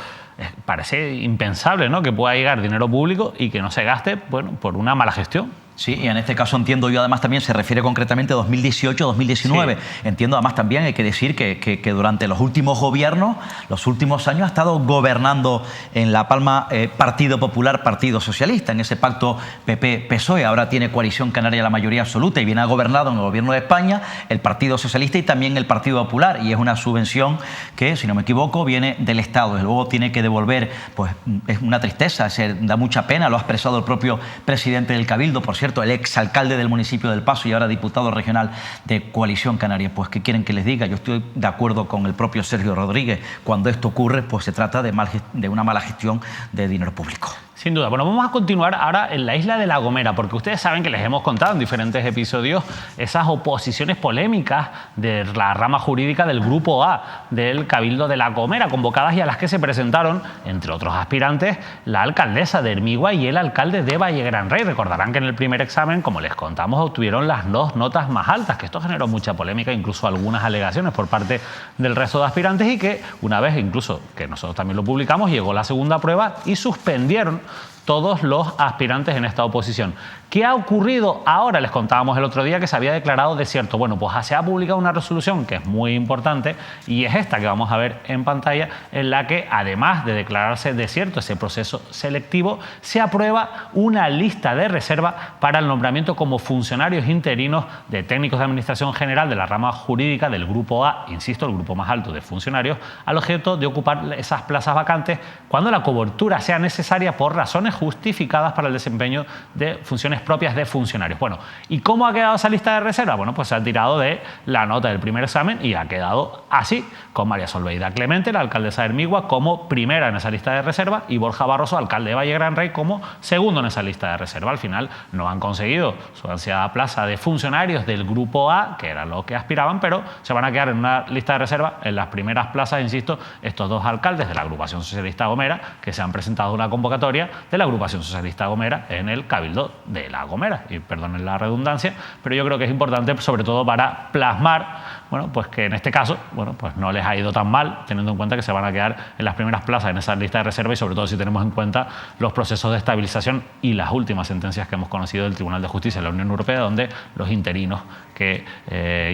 parece impensable, ¿no?, que pueda llegar dinero público y que no se gaste, bueno, por una mala gestión. Sí, y en este caso entiendo yo, además también se refiere concretamente a 2018-2019. Sí. Entiendo además también, hay que decir que durante los últimos gobiernos, los últimos años, ha estado gobernando en La Palma Partido Popular, Partido Socialista, en ese pacto PP-PSOE. Ahora tiene coalición canaria la mayoría absoluta y viene a gobernado en el gobierno de España el Partido Socialista y también el Partido Popular. Y es una subvención que, si no me equivoco, viene del Estado. Desde luego tiene que devolver, pues es una tristeza, da mucha pena, lo ha expresado el propio presidente del Cabildo, por cierto, el exalcalde del municipio del Paso y ahora diputado regional de Coalición Canaria. Pues, ¿qué quieren que les diga? Yo estoy de acuerdo con el propio Sergio Rodríguez. Cuando esto ocurre, pues se trata de una mala gestión de dinero público. Sin duda. Bueno, vamos a continuar ahora en la isla de La Gomera, porque ustedes saben que les hemos contado en diferentes episodios esas oposiciones polémicas de la rama jurídica del Grupo A del Cabildo de La Gomera, convocadas y a las que se presentaron, entre otros aspirantes, la alcaldesa de Hermigua y el alcalde de Valle Gran Rey. Recordarán que en el primer examen, como les contamos, obtuvieron las 2 notas más altas, que esto generó mucha polémica, incluso algunas alegaciones por parte del resto de aspirantes, y que una vez, incluso que nosotros también lo publicamos, llegó la segunda prueba y suspendieron todos los aspirantes en esta oposición. ¿Qué ha ocurrido ahora? Les contábamos el otro día que se había declarado desierto. Bueno, pues se ha publicado una resolución que es muy importante y es esta que vamos a ver en pantalla, en la que, además de declararse desierto ese proceso selectivo, se aprueba una lista de reserva para el nombramiento como funcionarios interinos de técnicos de administración general de la rama jurídica del Grupo A, insisto, el grupo más alto de funcionarios, al objeto de ocupar esas plazas vacantes cuando la cobertura sea necesaria por razones justificadas para el desempeño de funciones propias de funcionarios. Bueno, ¿y cómo ha quedado esa lista de reserva? Bueno, pues se ha tirado de la nota del primer examen y ha quedado así, con María Solveida Clemente, la alcaldesa de Hermigua, como primera en esa lista de reserva y Borja Barroso, alcalde de Valle Gran Rey, como segundo en esa lista de reserva. Al final no han conseguido su ansiada plaza de funcionarios del Grupo A, que era lo que aspiraban, pero se van a quedar en una lista de reserva en las primeras plazas, insisto, estos 2 alcaldes de la Agrupación Socialista Gomera, que se han presentado una convocatoria de la Agrupación Socialista Gomera en el Cabildo de La Gomera. Y perdonen la redundancia, pero yo creo que es importante, sobre todo para plasmar, bueno, pues que en este caso, bueno, pues no les ha ido tan mal, teniendo en cuenta que se van a quedar en las primeras plazas en esa lista de reserva, y sobre todo si tenemos en cuenta los procesos de estabilización y las últimas sentencias que hemos conocido del Tribunal de Justicia de la Unión Europea, donde los interinos que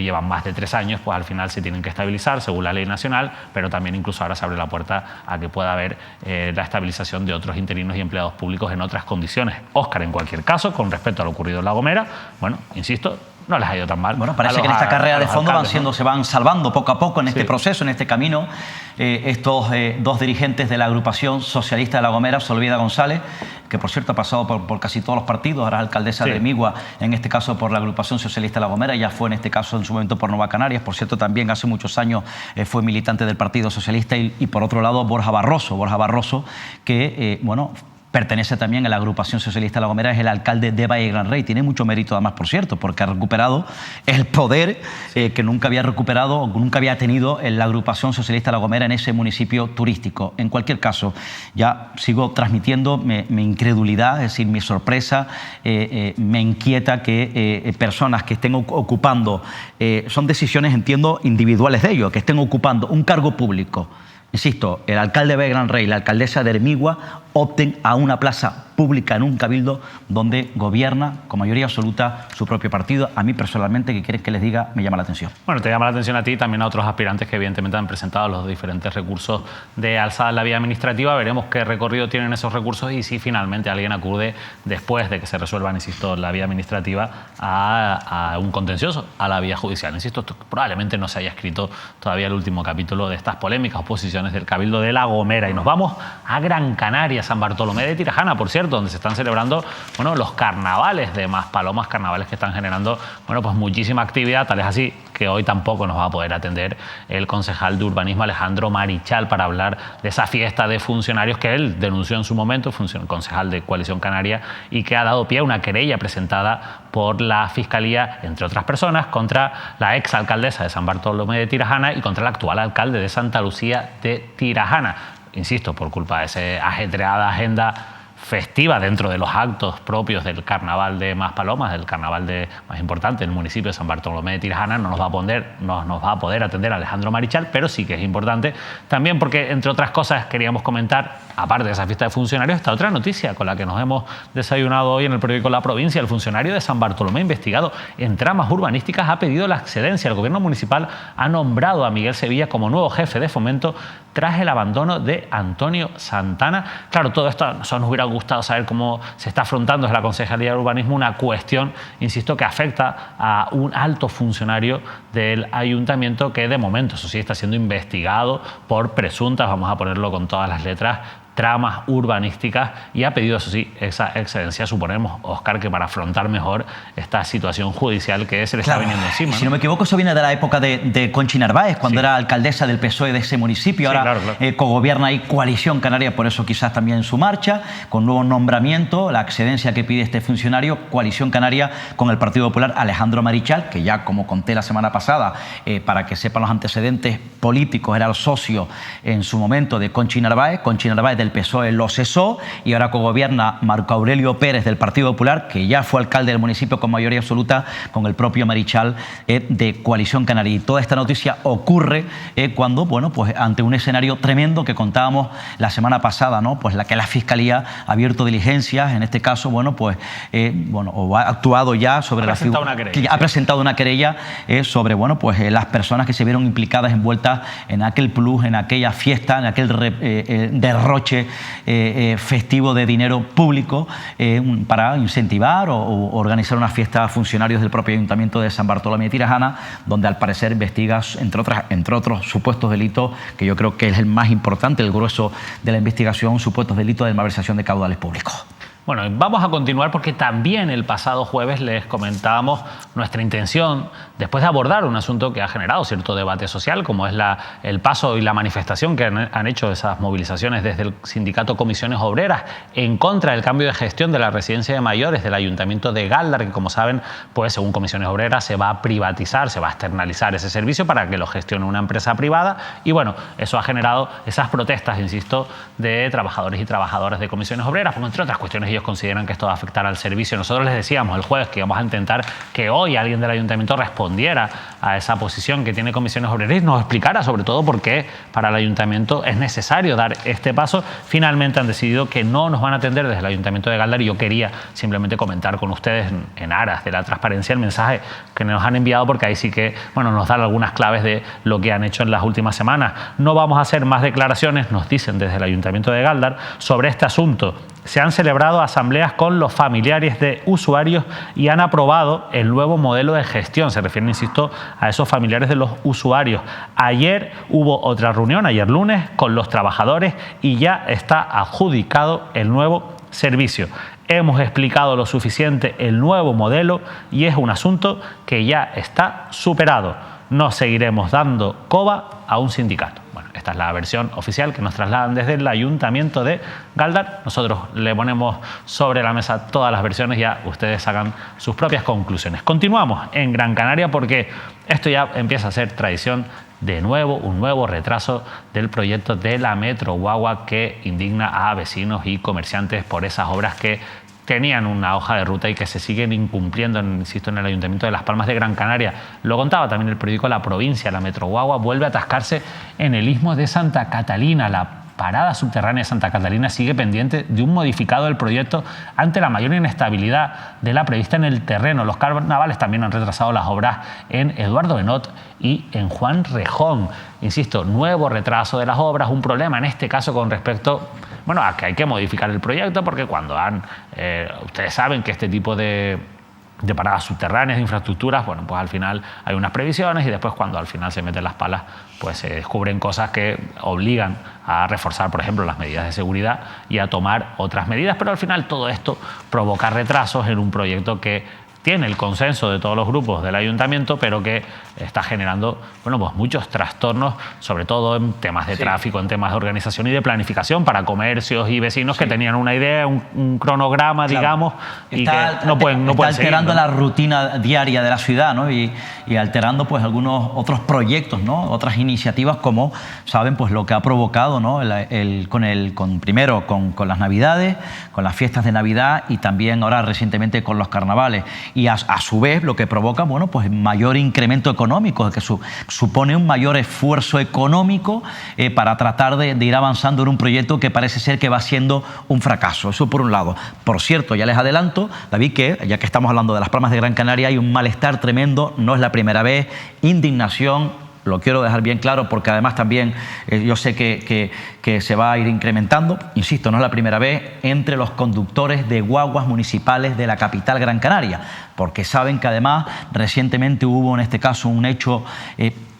llevan más de 3 años, pues al final se tienen que estabilizar según la ley nacional, pero también incluso ahora se abre la puerta a que pueda haber la estabilización de otros interinos y empleados públicos en otras condiciones. Óscar, en cualquier caso, con respecto a lo ocurrido en La Gomera, bueno, insisto, no les ha ido tan mal. Bueno, parece que en esta carrera de fondo se van salvando poco a poco en este proceso, en este camino, estos 2 dirigentes de la Agrupación Socialista de La Gomera, Solveida González, que por cierto ha pasado por casi todos los partidos, ahora es alcaldesa de Hermigua, en este caso por la Agrupación Socialista de La Gomera, ya fue en este caso en su momento por Nueva Canarias, por cierto también hace muchos años fue militante del Partido Socialista, y por otro lado Borja Barroso, que, bueno, pertenece también a la Agrupación Socialista de La Gomera, es el alcalde de Valle Gran Rey. Tiene mucho mérito además, por cierto, porque ha recuperado el poder que nunca había recuperado o nunca había tenido en la Agrupación Socialista de La Gomera en ese municipio turístico. En cualquier caso, ya sigo transmitiendo mi incredulidad, es decir, mi sorpresa, me inquieta que personas que estén ocupando, son decisiones, entiendo, individuales de ellos, que estén ocupando un cargo público. Insisto, el alcalde de Gran Rey y la alcaldesa de Hermigua opten a una plaza pública en un cabildo donde gobierna con mayoría absoluta su propio partido. A mí personalmente, ¿qué quieren que les diga? Me llama la atención. Bueno, te llama la atención a ti y también a otros aspirantes que evidentemente han presentado los diferentes recursos de alzada en la vía administrativa. Veremos qué recorrido tienen esos recursos y si finalmente alguien acude, después de que se resuelvan, insisto, la vía administrativa, a un contencioso, a la vía judicial. Insisto, probablemente no se haya escrito todavía el último capítulo de estas polémicas oposiciones del Cabildo de La Gomera. Y nos vamos a Gran Canaria, San Bartolomé de Tirajana, por cierto, donde se están celebrando, bueno, los carnavales de Maspalomas, carnavales que están generando, bueno, pues muchísima actividad, tal es así que hoy tampoco nos va a poder atender el concejal de urbanismo Alejandro Marichal para hablar de esa fiesta de funcionarios que él denunció en su momento, concejal de Coalición Canaria, y que ha dado pie a una querella presentada por la Fiscalía, entre otras personas, contra la exalcaldesa de San Bartolomé de Tirajana y contra el actual alcalde de Santa Lucía de Tirajana. Insisto, por culpa de esa ajetreada agenda festiva dentro de los actos propios del carnaval de Maspalomas, del carnaval más importante del municipio de San Bartolomé de Tirajana, no nos va a poder atender Alejandro Marichal, pero sí que es importante también porque, entre otras cosas, queríamos comentar, aparte de esa fiesta de funcionarios, esta otra noticia con la que nos hemos desayunado hoy en el periódico La Provincia. El funcionario de San Bartolomé, investigado en tramas urbanísticas, ha pedido la excedencia. El gobierno municipal ha nombrado a Miguel Sevilla como nuevo jefe de fomento tras el abandono de Antonio Santana. Claro, todo esto nos hubiera gustado saber cómo se está afrontando desde la Concejalía de Urbanismo una cuestión, insisto, que afecta a un alto funcionario del ayuntamiento que de momento, eso sí, está siendo investigado por presuntas, vamos a ponerlo con todas las letras, tramas urbanísticas y ha pedido, eso sí, esa excedencia, suponemos, Óscar, que para afrontar mejor esta situación judicial que se le está viniendo encima. Si no me equivoco, eso viene de la época de Conchi Narváez, cuando era alcaldesa del PSOE de ese municipio. Ahora cogobierna ahí Coalición Canaria, por eso quizás también su marcha, con nuevo nombramiento, la excedencia que pide este funcionario, Coalición Canaria con el Partido Popular, Alejandro Marichal, que ya, como conté la semana pasada, para que sepan los antecedentes políticos, era el socio en su momento de Conchi Narváez del PSOE lo cesó y ahora cogobierna Marco Aurelio Pérez del Partido Popular, que ya fue alcalde del municipio con mayoría absoluta, con el propio Marichal de Coalición Canaria. Y toda esta noticia ocurre cuando, bueno, pues ante un escenario tremendo que contábamos la semana pasada, ¿no? Pues la que la Fiscalía ha abierto diligencias, en este caso, bueno, pues o ha actuado ya sobre ha presentado una querella sobre, bueno, pues las personas que se vieron implicadas, envueltas en aquel plus, en aquella fiesta, en aquel derroche festivo de dinero público para incentivar o organizar una fiesta a funcionarios del propio Ayuntamiento de San Bartolomé de Tirajana, donde al parecer investiga, entre otros supuestos delitos, que yo creo que es el más importante, el grueso de la investigación, supuestos delitos de malversación de caudales públicos. Bueno, vamos a continuar porque también el pasado jueves les comentábamos nuestra intención, después de abordar un asunto que ha generado cierto debate social, como es el paso y la manifestación que han hecho esas movilizaciones desde el sindicato Comisiones Obreras en contra del cambio de gestión de la residencia de mayores del Ayuntamiento de Gáldar, que, como saben, pues según Comisiones Obreras se va a privatizar, se va a externalizar ese servicio para que lo gestione una empresa privada. Y bueno, eso ha generado esas protestas, insisto, de trabajadores y trabajadoras de Comisiones Obreras, porque entre otras cuestiones ellos consideran que esto va a afectar al servicio. Nosotros les decíamos el jueves que íbamos a intentar que hoy alguien del Ayuntamiento respondiera a esa posición que tiene Comisiones Obreras y nos explicara sobre todo por qué para el Ayuntamiento es necesario dar este paso. Finalmente han decidido que no nos van a atender desde el Ayuntamiento de Gáldar y yo quería simplemente comentar con ustedes en aras de la transparencia el mensaje que nos han enviado, porque ahí sí que, bueno, nos dan algunas claves de lo que han hecho en las últimas semanas. No vamos a hacer más declaraciones, nos dicen desde el Ayuntamiento de Gáldar, sobre este asunto. Se han celebrado asambleas con los familiares de usuarios y han aprobado el nuevo modelo de gestión. Se refieren, insisto, a esos familiares de los usuarios. Ayer hubo otra reunión, ayer lunes, con los trabajadores y ya está adjudicado el nuevo servicio. Hemos explicado lo suficiente el nuevo modelo y es un asunto que ya está superado. No seguiremos dando coba a un sindicato. Bueno, esta es la versión oficial que nos trasladan desde el Ayuntamiento de Gáldar. Nosotros le ponemos sobre la mesa todas las versiones, ya ustedes hagan sus propias conclusiones. Continuamos en Gran Canaria porque esto ya empieza a ser tradición. De nuevo, un nuevo retraso del proyecto de la Metro Guagua que indigna a vecinos y comerciantes por esas obras que tenían una hoja de ruta y que se siguen incumpliendo, insisto, en el Ayuntamiento de Las Palmas de Gran Canaria. Lo contaba también el periódico La Provincia. La Metro Guagua vuelve a atascarse en el istmo de Santa Catalina. La parada subterránea de Santa Catalina sigue pendiente de un modificado del proyecto ante la mayor inestabilidad de la prevista en el terreno. Los carnavales también han retrasado las obras en Eduardo Benot y en Juan Rejón. Insisto, nuevo retraso de las obras, un problema en este caso con respecto, bueno, a que hay que modificar el proyecto, porque cuando ustedes saben que este tipo de paradas subterráneas, de infraestructuras, bueno, pues al final hay unas previsiones y después cuando al final se meten las palas, pues se descubren cosas que obligan a reforzar, por ejemplo, las medidas de seguridad y a tomar otras medidas, pero al final todo esto provoca retrasos en un proyecto que tiene el consenso de todos los grupos del ayuntamiento, pero que está generando, bueno, pues muchos trastornos, sobre todo en temas de tráfico, en temas de organización y de planificación para comercios y vecinos que tenían una idea, un cronograma, digamos, y que no pueden alterando seguir, ¿no? La rutina diaria de la ciudad, ¿no? Y alterando pues algunos otros proyectos, ¿no? Otras iniciativas, como saben, pues lo que ha provocado, ¿no? Primero con las Navidades, con las fiestas de Navidad y también ahora recientemente con los carnavales. Y a su vez lo que provoca, bueno, pues mayor incremento económico, que supone un mayor esfuerzo económico para tratar de ir avanzando en un proyecto que parece ser que va siendo un fracaso. Eso por un lado. Por cierto, ya les adelanto, David, que ya que estamos hablando de Las Palmas de Gran Canaria, hay un malestar tremendo, no es la primera vez, indignación. Lo quiero dejar bien claro porque además también yo sé que se va a ir incrementando, insisto, no es la primera vez, entre los conductores de guaguas municipales de la capital Gran Canaria, porque saben que además recientemente hubo en este caso un hecho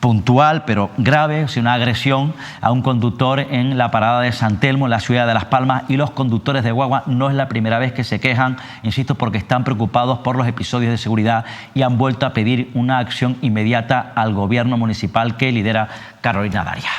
puntual pero grave, una agresión a un conductor en la parada de San Telmo, en la ciudad de Las Palmas, y los conductores de guagua no es la primera vez que se quejan, insisto, porque están preocupados por los episodios de seguridad y han vuelto a pedir una acción inmediata al gobierno municipal que lidera Carolina Darias.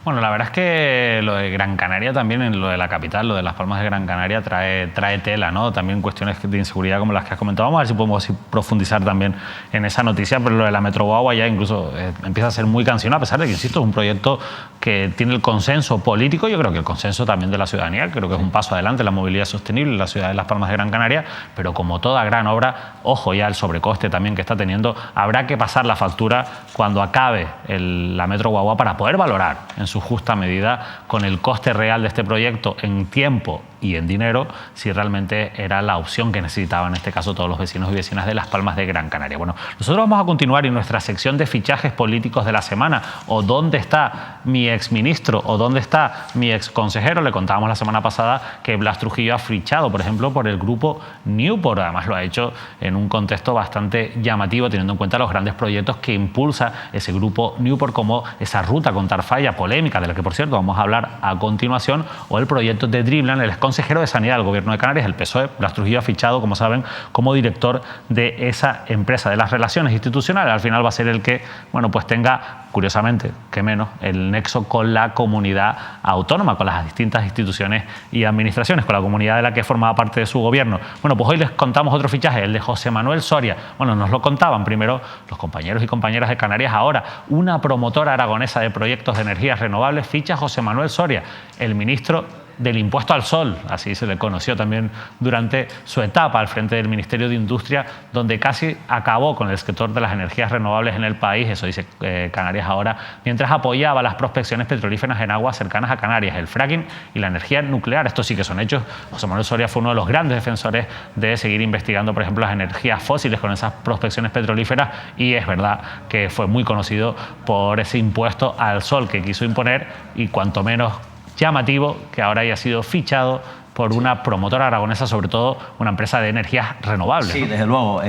Bueno, la verdad es que lo de Gran Canaria también, en lo de la capital, lo de Las Palmas de Gran Canaria, trae tela, ¿no? También cuestiones de inseguridad como las que has comentado. Vamos a ver si podemos profundizar también en esa noticia, pero lo de la Metro Guagua ya incluso empieza a ser muy cansino, a pesar de que, insisto, es un proyecto que tiene el consenso político, yo creo que el consenso también de la ciudadanía, creo que es un paso adelante la movilidad sostenible en la ciudad de Las Palmas de Gran Canaria, pero como toda gran obra, ojo ya el sobrecoste también que está teniendo, habrá que pasar la factura cuando acabe la Metro Guagua para poder valorar en su justa medida, con el coste real de este proyecto en tiempo y en dinero, si realmente era la opción que necesitaban en este caso todos los vecinos y vecinas de Las Palmas de Gran Canaria. Bueno, nosotros vamos a continuar en nuestra sección de fichajes políticos de la semana, o dónde está mi exministro o dónde está mi exconsejero. Le contábamos la semana pasada que Blas Trujillo ha fichado, por ejemplo, por el grupo Newport. Además lo ha hecho en un contexto bastante llamativo, teniendo en cuenta los grandes proyectos que impulsa ese grupo Newport, como esa ruta con Tarfaya polémica, de la que por cierto vamos a hablar a continuación, o el proyecto de Dribbland. El exconsejero de Sanidad del Gobierno de Canarias, el PSOE, Blas Trujillo, ha fichado, como saben, como director de esa empresa de las relaciones institucionales. Al final va a ser el que, bueno, pues tenga, curiosamente, que menos, el nexo con la comunidad autónoma, con las distintas instituciones y administraciones, con la comunidad de la que formaba parte de su gobierno. Bueno, pues hoy les contamos otro fichaje, el de José Manuel Soria. Bueno, nos lo contaban primero los compañeros y compañeras de Canarias. Ahora, una promotora aragonesa de proyectos de energías renovables ficha a José Manuel Soria, el ministro del impuesto al sol, así se le conoció también durante su etapa al frente del Ministerio de Industria, donde casi acabó con el sector de las energías renovables en el país, eso dice Canarias Ahora, mientras apoyaba las prospecciones petrolíferas en aguas cercanas a Canarias, el fracking y la energía nuclear. Estos sí que son hechos. José Manuel Soria fue uno de los grandes defensores de seguir investigando, por ejemplo, las energías fósiles con esas prospecciones petrolíferas, y es verdad que fue muy conocido por ese impuesto al sol que quiso imponer, y cuanto menos llamativo que ahora haya sido fichado por una promotora aragonesa, sobre todo una empresa de energías renovables. Sí, ¿no? Desde luego,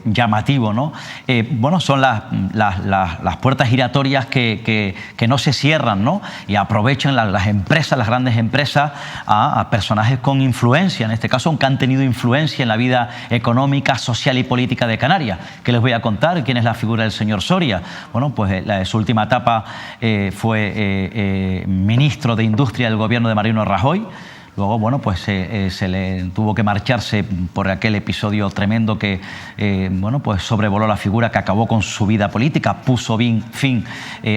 llamativo, ¿no? Bueno, son las puertas giratorias que no se cierran, ¿no? Y aprovechan las empresas, las grandes empresas, a personajes con influencia, en este caso, que han tenido influencia en la vida económica, social y política de Canarias. ¿Qué les voy a contar? ¿Quién es la figura del señor Soria? Bueno, pues su última etapa fue ministro de Industria del gobierno de Mariano Rajoy. Luego, bueno, pues se le tuvo que marcharse por aquel episodio tremendo que, bueno, pues sobrevoló la figura, que acabó con su vida política, puso fin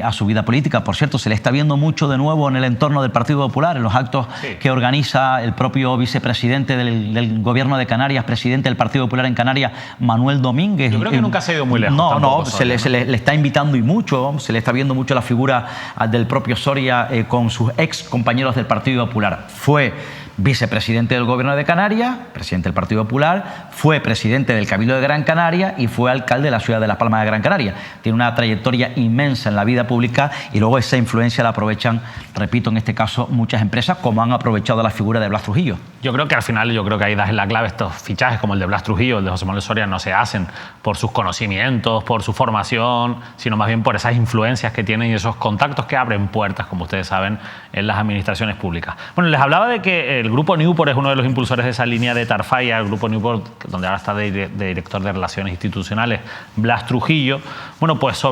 a su vida política. Por cierto, se le está viendo mucho de nuevo en el entorno del Partido Popular, en los actos que organiza el propio vicepresidente del Gobierno de Canarias, presidente del Partido Popular en Canarias, Manuel Domínguez. Yo creo que nunca se ha ido muy lejos. No, se le está invitando, y mucho, se le está viendo mucho la figura del propio Soria con sus ex compañeros del Partido Popular. Fue vicepresidente del Gobierno de Canarias, presidente del Partido Popular, fue presidente del Cabildo de Gran Canaria y fue alcalde de la ciudad de Las Palmas de Gran Canaria. Tiene una trayectoria inmensa en la vida pública, y luego esa influencia la aprovechan, repito, en este caso, muchas empresas, como han aprovechado la figura de Blas Trujillo. Yo creo que al final, ahí das en la clave. Estos fichajes como el de Blas Trujillo, el de José Manuel Soria, no se hacen por sus conocimientos, por su formación, sino más bien por esas influencias que tienen y esos contactos que abren puertas, como ustedes saben, en las administraciones públicas. Bueno, les hablaba de que el grupo Newport es uno de los impulsores de esa línea de Tarfaya, el grupo Newport, donde ahora está de director de Relaciones Institucionales Blas Trujillo. Bueno, pues ha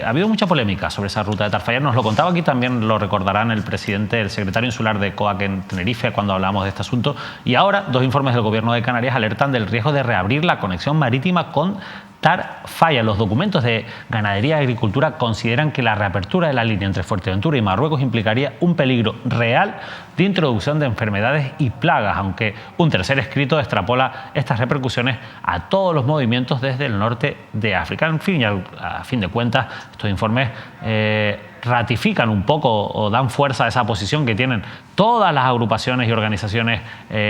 habido mucha polémica sobre esa ruta de Tarfaya. Nos lo contaba aquí, también lo recordarán, el secretario insular de COAC en Tenerife, cuando hablamos de este asunto. Y ahora, dos informes del Gobierno de Canarias alertan del riesgo de reabrir la conexión marítima con Tarfaya. Los documentos de Ganadería y Agricultura consideran que la reapertura de la línea entre Fuerteventura y Marruecos implicaría un peligro real de introducción de enfermedades y plagas, aunque un tercer escrito extrapola estas repercusiones a todos los movimientos desde el norte de África. En fin, a fin de cuentas, estos informes ratifican un poco o dan fuerza a esa posición que tienen todas las agrupaciones y organizaciones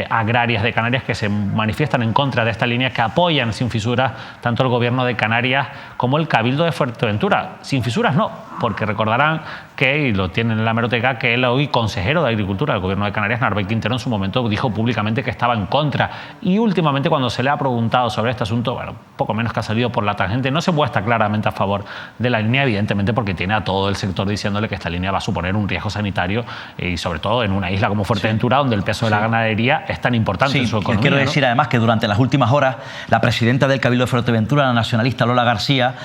agrarias de Canarias que se manifiestan en contra de esta línea, que apoyan sin fisuras tanto el gobierno de Canarias como el Cabildo de Fuerteventura. Sin fisuras no, porque recordarán que, y lo tienen en la hemeroteca, que el hoy consejero de Agricultura del gobierno de Canarias, Narbel Quintero, en su momento dijo públicamente que estaba en contra. Y últimamente, cuando se le ha preguntado sobre este asunto, bueno, poco menos que ha salido por la tangente, no se muestra claramente a favor de la línea, evidentemente porque tiene a todo el sector diciéndole que esta línea va a suponer un riesgo sanitario y sobre todo en una isla como Fuerteventura, donde el peso de la ganadería es tan importante en su economía. Quiero decir además que durante las últimas horas la presidenta del Cabildo de Fuerteventura, la nacionalista Lola García,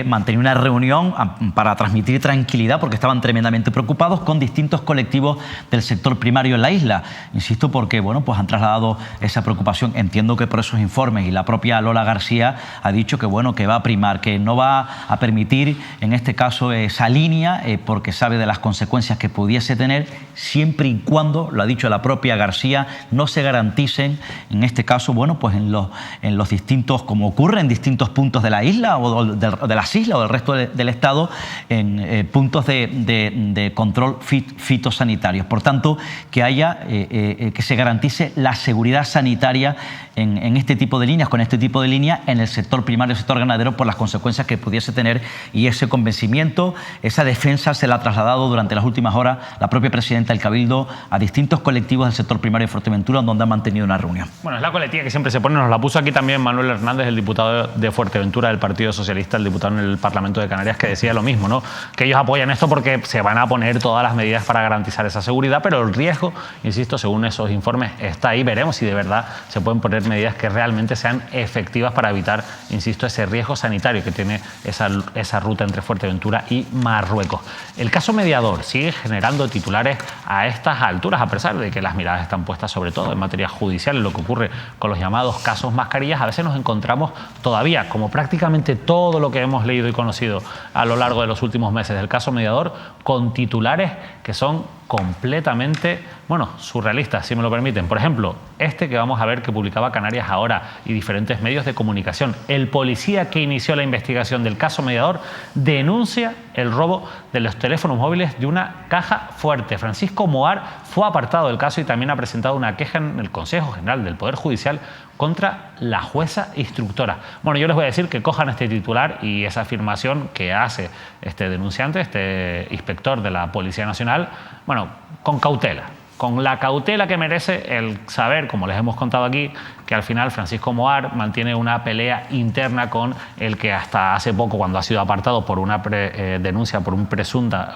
mantenía una reunión para transmitir tranquilidad porque estaban tremendamente preocupados con distintos colectivos del sector primario en la isla. Insisto, porque bueno, pues han trasladado esa preocupación. Entiendo que por esos informes, y la propia Lola García ha dicho que bueno, que va a primar, que no va a permitir en este caso esa línea porque sabe de las consecuencias que pudiese tener, siempre y cuando, lo ha dicho la propia García, no se garanticen en este caso, bueno, pues en los distintos, como ocurre en distintos puntos de la isla o de las islas o del resto del estado, en puntos de control fitosanitarios. Por tanto, que haya, que se garantice la seguridad sanitaria en este tipo de líneas, con este tipo de línea en el sector primario, el sector ganadero, por las consecuencias que pudiese tener, y ese convencimiento, esa defensa se la ha trasladado durante las últimas horas la propia presidenta del Cabildo a distintos colectivos del sector primario de Fuerteventura, donde han mantenido una reunión. Bueno, es la coletilla que siempre se pone, nos la puso aquí también Manuel Hernández, el diputado de Fuerteventura del Partido Socialista, el diputado en el Parlamento de Canarias, que decía lo mismo, ¿no? Que ellos apoyan esto porque se van a poner todas las medidas para garantizar esa seguridad, pero el riesgo, insisto, según esos informes, está ahí. Veremos si de verdad se pueden poner medidas que realmente sean efectivas para evitar, insisto, ese riesgo sanitario que tiene esa ruta entre Fuerteventura y Marruecos. El caso mediador sigue generando titulares a estas alturas, a pesar de que las miradas están puestas sobre todo en materia judicial, en lo que ocurre con los llamados casos mascarillas. A veces nos encontramos todavía, como prácticamente todo lo que hemos leído y conocido a lo largo de los últimos meses del caso mediador, con titulares que son completamente, bueno, surrealistas, si me lo permiten. Por ejemplo, este que vamos a ver que publicaba Canarias Ahora y diferentes medios de comunicación. El policía que inició la investigación del caso mediador denuncia el robo de los teléfonos móviles de una caja fuerte. Francisco Moar fue apartado del caso y también ha presentado una queja en el Consejo General del Poder Judicial contra la jueza instructora. Bueno, yo les voy a decir que cojan este titular y esa afirmación que hace este denunciante, este inspector de la Policía Nacional, bueno, con cautela, con la cautela que merece el saber, como les hemos contado aquí, que al final Francisco Moar mantiene una pelea interna con el que hasta hace poco, cuando ha sido apartado por una denuncia por un presunta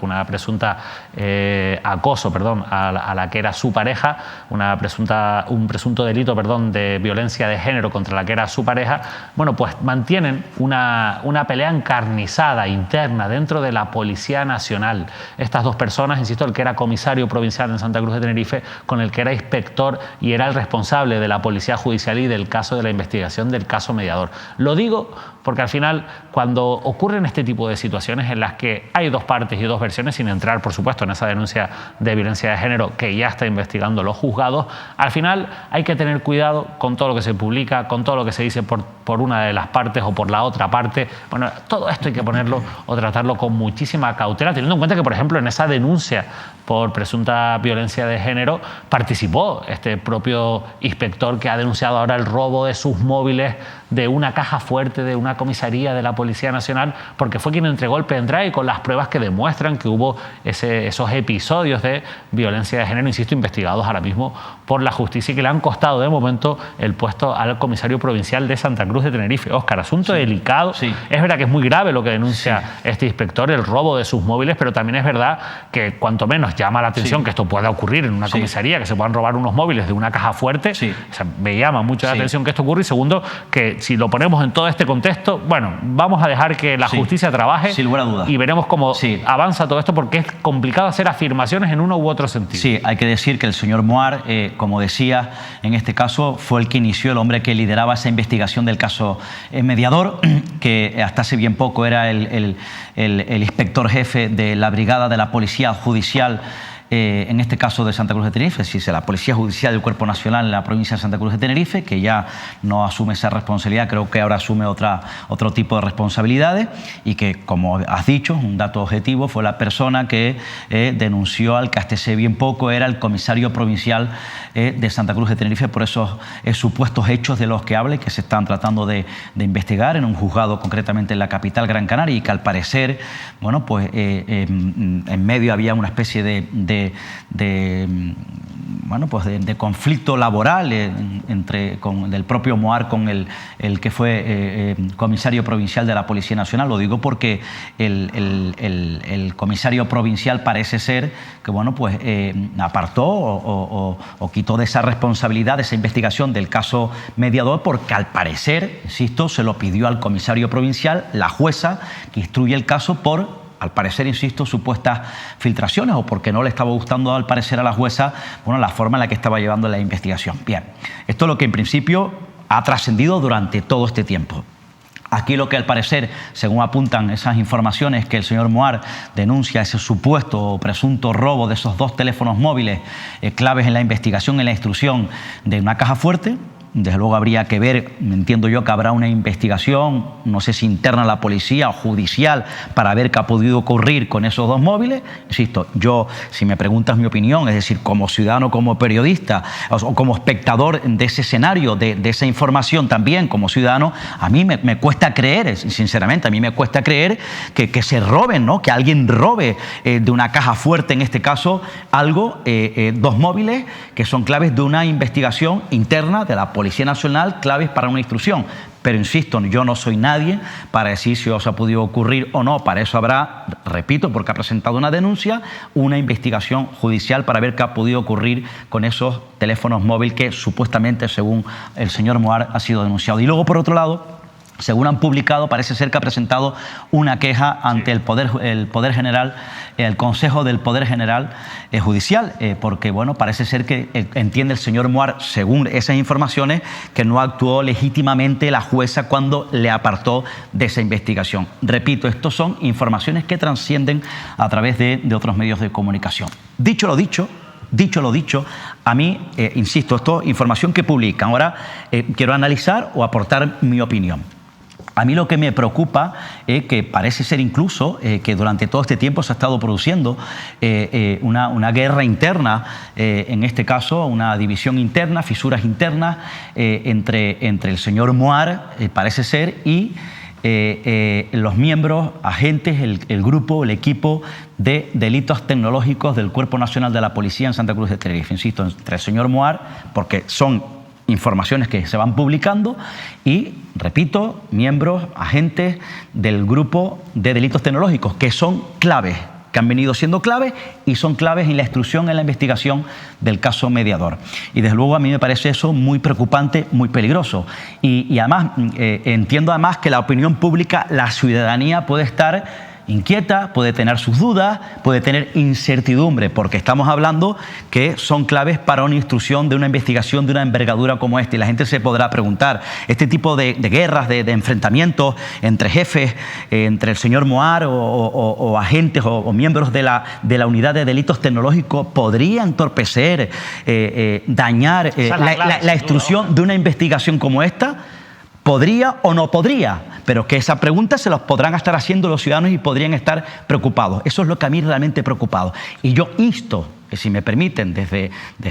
acoso, a la que era su pareja, un presunto delito, de violencia de género contra la que era su pareja, bueno, pues mantienen una pelea encarnizada interna dentro de la Policía Nacional. Estas dos personas, insisto, el que era comisario provincial en Santa Cruz de Tenerife, con el que era inspector y era el responsable de la Policía Judicial y del caso de la investigación del caso mediador. Lo digo porque al final, cuando ocurren este tipo de situaciones en las que hay dos partes y dos versiones, sin entrar, por supuesto, en esa denuncia de violencia de género que ya está investigando los juzgados, al final hay que tener cuidado con todo lo que se publica, con todo lo que se dice por una de las partes o por la otra parte. Bueno, todo esto hay que ponerlo o tratarlo con muchísima cautela, teniendo en cuenta que, por ejemplo, en esa denuncia por presunta violencia de género participó este propio inspector que ha denunciado ahora el robo de sus móviles de una caja fuerte de una comisaría de la Policía Nacional, porque fue quien entregó el pendrive con las pruebas que demuestran que hubo esos episodios de violencia de género, insisto, investigados ahora mismo por la justicia y que le han costado de momento el puesto al comisario provincial de Santa Cruz de Tenerife. Óscar, asunto delicado. Sí. Es verdad que es muy grave lo que denuncia este inspector, el robo de sus móviles, pero también es verdad que cuanto menos llama la atención que esto pueda ocurrir en una comisaría, que se puedan robar unos móviles de una caja fuerte. O sea, me llama mucho la atención que esto ocurra. Y segundo, que si lo ponemos en todo este contexto, bueno, vamos a dejar que la justicia trabaje, sin lugar a dudas, y veremos cómo avanza todo esto, porque es complicado hacer afirmaciones en uno u otro sentido. Sí, hay que decir que el señor Moar, como decía, en este caso fue el que inició, el hombre que lideraba esa investigación del caso mediador, que hasta hace bien poco era el inspector jefe de la brigada de la Policía Judicial en este caso de Santa Cruz de Tenerife, es decir, la Policía Judicial del Cuerpo Nacional en la provincia de Santa Cruz de Tenerife, que ya no asume esa responsabilidad, creo que ahora asume otro tipo de responsabilidades, y que, como has dicho, un dato objetivo, fue la persona que denunció al que hasta hace bien poco era el comisario provincial de Santa Cruz de Tenerife por esos supuestos hechos de los que habla y que se están tratando de investigar en un juzgado, concretamente en la capital Gran Canaria, y que al parecer, bueno, pues en medio había una especie de conflicto laboral del propio Moar con el que fue comisario provincial de la Policía Nacional. Lo digo porque el comisario provincial parece ser que, bueno, pues apartó o quitó de esa responsabilidad, de esa investigación del caso Mediador, porque al parecer, insisto, se lo pidió al comisario provincial, la jueza que instruye el caso, por, al parecer, insisto, supuestas filtraciones, o porque no le estaba gustando, al parecer, a la jueza, bueno, la forma en la que estaba llevando la investigación. Bien, esto es lo que en principio ha trascendido durante todo este tiempo. Aquí lo que al parecer, según apuntan esas informaciones, que el señor Moar denuncia ese supuesto o presunto robo de esos 2 teléfonos móviles claves en la investigación, en la instrucción de una caja fuerte. Desde luego habría que ver, entiendo yo que habrá una investigación, no sé si interna a la policía o judicial, para ver qué ha podido ocurrir con esos 2 móviles. Insisto, yo, si me preguntas mi opinión, es decir, como ciudadano, como periodista o como espectador de ese escenario, de esa información también como ciudadano, a mí me cuesta creer, sinceramente, a mí me cuesta creer que se roben, ¿no? Que alguien robe de una caja fuerte, en este caso, algo, 2 móviles que son claves de una investigación interna de la Policía Nacional, claves para una instrucción. Pero insisto, yo no soy nadie para decir si os ha podido ocurrir o no. Para eso habrá, repito, porque ha presentado una denuncia, una investigación judicial para ver qué ha podido ocurrir con esos teléfonos móviles que supuestamente, según el señor Moar, ha sido denunciado. Y luego, por otro lado, según han publicado, parece ser que ha presentado una queja ante el Poder General, el Consejo del Poder General Judicial, porque, bueno, parece ser que entiende el señor Moar, según esas informaciones, que no actuó legítimamente la jueza cuando le apartó de esa investigación. Repito, estos son informaciones que trascienden a través de otros medios de comunicación. Dicho lo dicho, a mí, insisto, esto es información que publican. Ahora quiero analizar o aportar mi opinión. A mí lo que me preocupa es que parece ser incluso que durante todo este tiempo se ha estado produciendo una guerra interna, en este caso una división interna, fisuras internas entre el señor Moar, parece ser, y los miembros, agentes, el grupo, el equipo de delitos tecnológicos del Cuerpo Nacional de la Policía en Santa Cruz de Tenerife. Insisto, entre el señor Moar, porque son informaciones que se van publicando, y, repito, miembros, agentes del grupo de delitos tecnológicos, que son claves, que han venido siendo claves y son claves en la instrucción, en la investigación del caso Mediador. Y desde luego a mí me parece eso muy preocupante, muy peligroso. Y además, entiendo además que la opinión pública, la ciudadanía, puede estar inquieta, puede tener sus dudas, puede tener incertidumbre, porque estamos hablando que son claves para una instrucción de una investigación de una envergadura como esta. Y la gente se podrá preguntar, este tipo de guerras, de enfrentamientos entre jefes, entre el señor Moar o agentes o miembros de la unidad de delitos tecnológicos, ¿podría entorpecer, dañar la instrucción de una investigación como esta? ¿Podría o no podría? Pero que esa pregunta se los podrán estar haciendo los ciudadanos y podrían estar preocupados. Eso es lo que a mí realmente preocupado. Y yo insto, que si me permiten, desde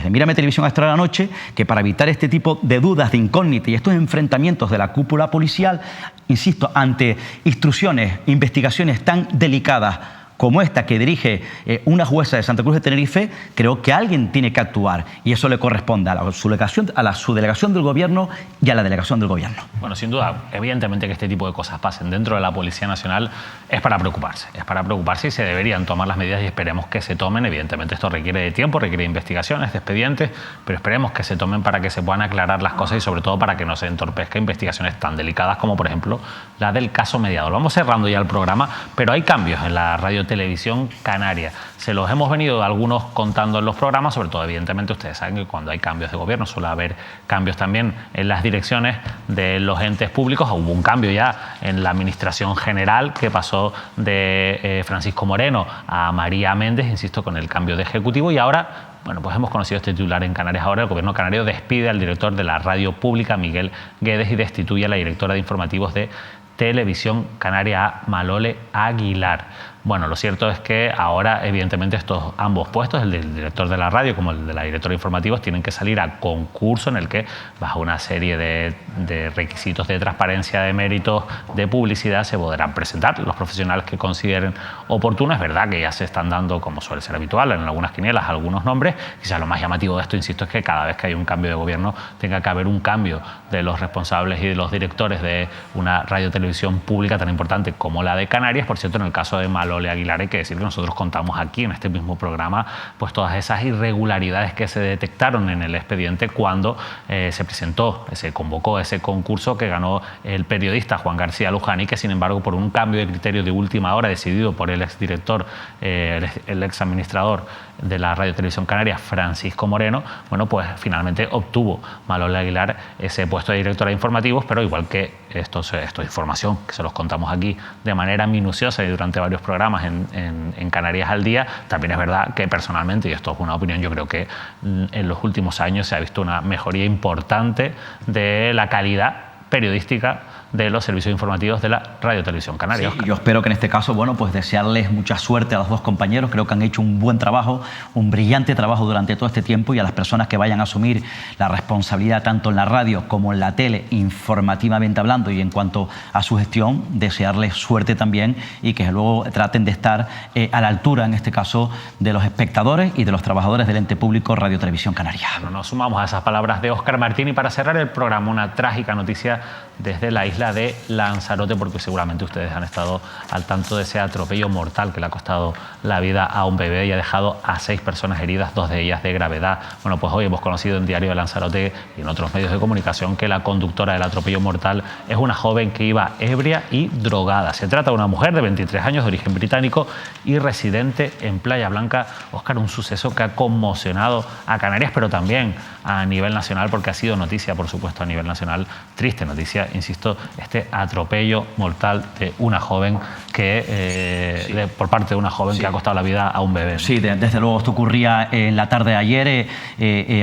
Mírame Televisión hasta la noche, que para evitar este tipo de dudas, de incógnitas y estos enfrentamientos de la cúpula policial, insisto, ante instrucciones, investigaciones tan delicadas como esta que dirige una jueza de Santa Cruz de Tenerife, creo que alguien tiene que actuar, y eso le corresponde a la subdelegación del Gobierno y a la delegación del Gobierno. Bueno, sin duda, evidentemente que este tipo de cosas pasen dentro de la Policía Nacional es para preocuparse y se deberían tomar las medidas, y esperemos que se tomen. Evidentemente esto requiere de tiempo, requiere de investigaciones, de expedientes, pero esperemos que se tomen para que se puedan aclarar las cosas y sobre todo para que no se entorpezcan investigaciones tan delicadas como, por ejemplo, la del caso Mediador. Vamos cerrando ya el programa, pero hay cambios en la radio Televisión Canaria. Se los hemos venido algunos contando en los programas, sobre todo, evidentemente, ustedes saben que cuando hay cambios de gobierno suele haber cambios también en las direcciones de los entes públicos. Hubo un cambio ya en la administración general que pasó de Francisco Moreno a María Méndez, insisto, con el cambio de ejecutivo, y ahora, bueno, pues hemos conocido este titular en Canarias. Ahora el gobierno canario despide al director de la radio pública, Miguel Guedes, y destituye a la directora de informativos de Televisión Canaria, Malole Aguilar. Bueno, lo cierto es que ahora, evidentemente, estos ambos puestos, el del director de la radio como el de la directora de informativos, tienen que salir a concurso en el que, bajo una serie de requisitos de transparencia, de méritos, de publicidad, se podrán presentar los profesionales que consideren oportuno. Es verdad que ya se están dando, como suele ser habitual, en algunas quinielas algunos nombres. Quizás lo más llamativo de esto, insisto, es que cada vez que hay un cambio de gobierno tenga que haber un cambio de los responsables y de los directores de una radio-televisión pública tan importante como la de Canarias. Por cierto, en el caso de Malole Aguilar, hay que decir que nosotros contamos aquí en este mismo programa pues todas esas irregularidades que se detectaron en el expediente cuando se convocó ese concurso que ganó el periodista Juan García Luján, y que, sin embargo, por un cambio de criterio de última hora decidido por el exdirector, el ex administrador de la Radio Televisión Canaria, Francisco Moreno, bueno, pues finalmente obtuvo Malole Aguilar ese puesto de directora de informativos. Pero igual que esto es información que se los contamos aquí de manera minuciosa y durante varios programas en Canarias al Día, también es verdad que personalmente, y esto es una opinión, yo creo que en los últimos años se ha visto una mejoría importante de la calidad periodística de los servicios informativos de la Radio Televisión Canaria. Sí, yo espero que en este caso, bueno, pues desearles mucha suerte a los dos compañeros. Creo que han hecho un buen trabajo, un brillante trabajo durante todo este tiempo, y a las personas que vayan a asumir la responsabilidad tanto en la radio como en la tele, informativamente hablando, y en cuanto a su gestión, desearles suerte también, y que luego traten de estar a la altura, en este caso, de los espectadores y de los trabajadores del ente público Radio Televisión Canaria. Bueno, nos sumamos a esas palabras de Óscar Martín, y para cerrar el programa, una trágica noticia desde la isla de Lanzarote, porque seguramente ustedes han estado al tanto de ese atropello mortal que le ha costado la vida a un bebé y ha dejado a 6 personas heridas, 2 de ellas de gravedad. Bueno, pues hoy hemos conocido en Diario de Lanzarote y en otros medios de comunicación que la conductora del atropello mortal es una joven que iba ebria y drogada. Se trata de una mujer de 23 años de origen británico y residente en Playa Blanca. Óscar, un suceso que ha conmocionado a Canarias, pero también a nivel nacional, porque ha sido noticia, por supuesto, a nivel nacional. Triste noticia, insisto, este atropello mortal de una joven que por parte de una joven que ha costado la vida a un bebé, ¿no? Sí, desde luego esto ocurría en la tarde de ayer,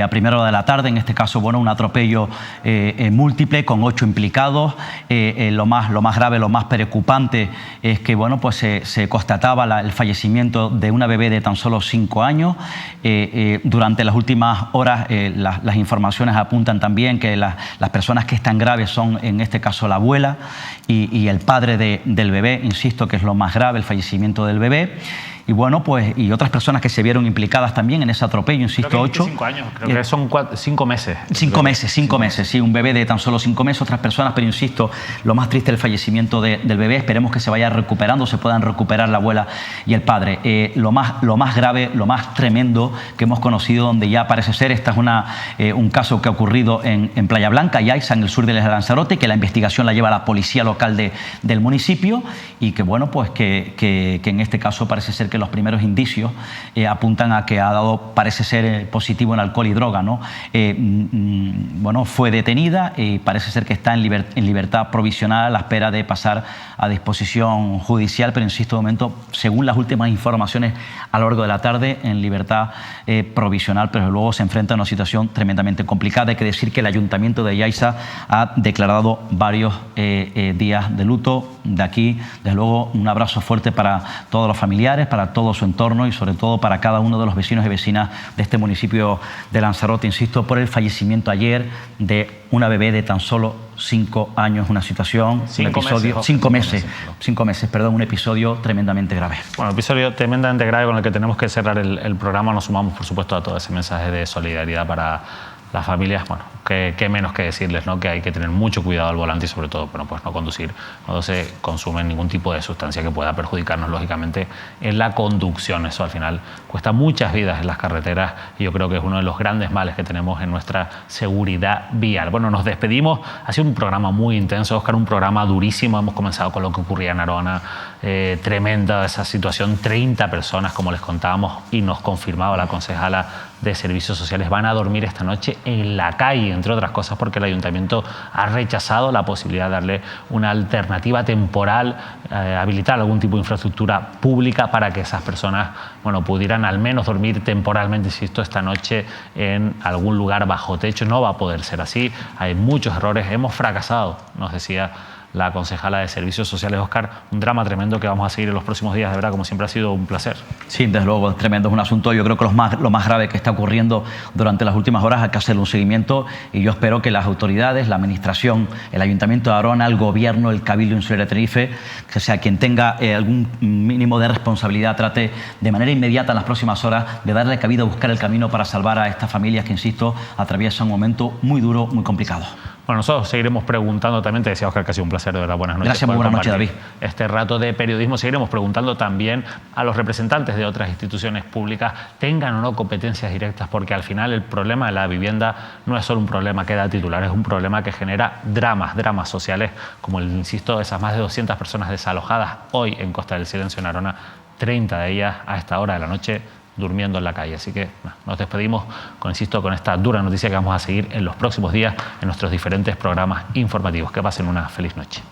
a primera hora de la tarde. En este caso, bueno, un atropello múltiple con 8 implicados. Lo más grave, lo más preocupante es que, bueno, pues se constataba el fallecimiento de una bebé de tan solo 5 años. Durante las últimas horas las informaciones apuntan también que las personas que están graves son, en este caso, la abuela y el padre del bebé, insisto, que es lo más grave, el fallecimiento del bebé. Y bueno, pues, y otras personas que se vieron implicadas también en ese atropello, insisto, 8. 5 años, creo que son 5 meses. 5 meses, sí, un bebé de tan solo 5 meses, otras personas, pero insisto, lo más triste es el fallecimiento del bebé. Esperemos que se vaya recuperando, se puedan recuperar la abuela y el padre. Lo más grave, lo más tremendo que hemos conocido, donde ya parece ser, esta es un caso que ha ocurrido en Playa Blanca y Aiza, en el sur de Lanzarote, que la investigación la lleva la policía local del municipio, y que, bueno, pues que en este caso parece ser que los primeros indicios apuntan a que ha dado, parece ser, positivo en alcohol y droga, ¿no? Bueno, fue detenida y parece ser que está en libertad provisional a la espera de pasar a disposición judicial, pero insisto, de momento, según las últimas informaciones a lo largo de la tarde, en libertad provisional, pero luego se enfrenta a una situación tremendamente complicada. Hay que decir que el Ayuntamiento de Yaiza ha declarado varios días de luto. De aquí, desde luego, un abrazo fuerte para todos los familiares, para todo su entorno y sobre todo para cada uno de los vecinos y vecinas de este municipio de Lanzarote, insisto, por el fallecimiento ayer de una bebé de tan solo 5 años, una situación, un episodio, 5 meses, un episodio tremendamente grave. Bueno, episodio tremendamente grave con el que tenemos que cerrar el programa. Nos sumamos, por supuesto, a todo ese mensaje de solidaridad para las familias, bueno, qué menos que decirles, ¿no? Que hay que tener mucho cuidado al volante y sobre todo, bueno, pues no conducir cuando se consume ningún tipo de sustancia que pueda perjudicarnos lógicamente en la conducción. Eso al final cuesta muchas vidas en las carreteras y yo creo que es uno de los grandes males que tenemos en nuestra seguridad vial. Bueno, nos despedimos. Ha sido un programa muy intenso, Óscar, un programa durísimo. Hemos comenzado con lo que ocurría en Arona, tremenda esa situación, 30 personas, como les contábamos y nos confirmaba la concejala de Servicios Sociales, van a dormir esta noche en la calle, entre otras cosas porque el ayuntamiento ha rechazado la posibilidad de darle una alternativa temporal, habilitar algún tipo de infraestructura pública para que esas personas, bueno, pudieran al menos dormir temporalmente, insisto, esta noche en algún lugar bajo techo. No va a poder ser así, hay muchos errores, hemos fracasado, nos decía la concejala de Servicios Sociales. Óscar, un drama tremendo que vamos a seguir en los próximos días, de verdad, como siempre ha sido un placer. Sí, desde luego, es tremendo, es un asunto, yo creo que lo más grave que está ocurriendo durante las últimas horas, hay que hacerle un seguimiento y yo espero que las autoridades, la administración, el Ayuntamiento de Arona, el Gobierno, el Cabildo Insular de Tenerife, que sea quien tenga algún mínimo de responsabilidad, trate de manera inmediata en las próximas horas de darle cabida a buscar el camino para salvar a estas familias que, insisto, atraviesan un momento muy duro, muy complicado. Bueno, nosotros seguiremos preguntando también, te decía Óscar que ha sido un placer, de verdad, buenas noches. Gracias, muy buenas noches, David. Este rato de periodismo seguiremos preguntando también a los representantes de otras instituciones públicas, tengan o no competencias directas, porque al final el problema de la vivienda no es solo un problema que da titular, es un problema que genera dramas sociales, como insisto, esas más de 200 personas desalojadas hoy en Costa del Silencio, en Arona, 30 de ellas a esta hora de la noche durmiendo en la calle. Así que nos despedimos con esta dura noticia que vamos a seguir en los próximos días en nuestros diferentes programas informativos. Que pasen una feliz noche.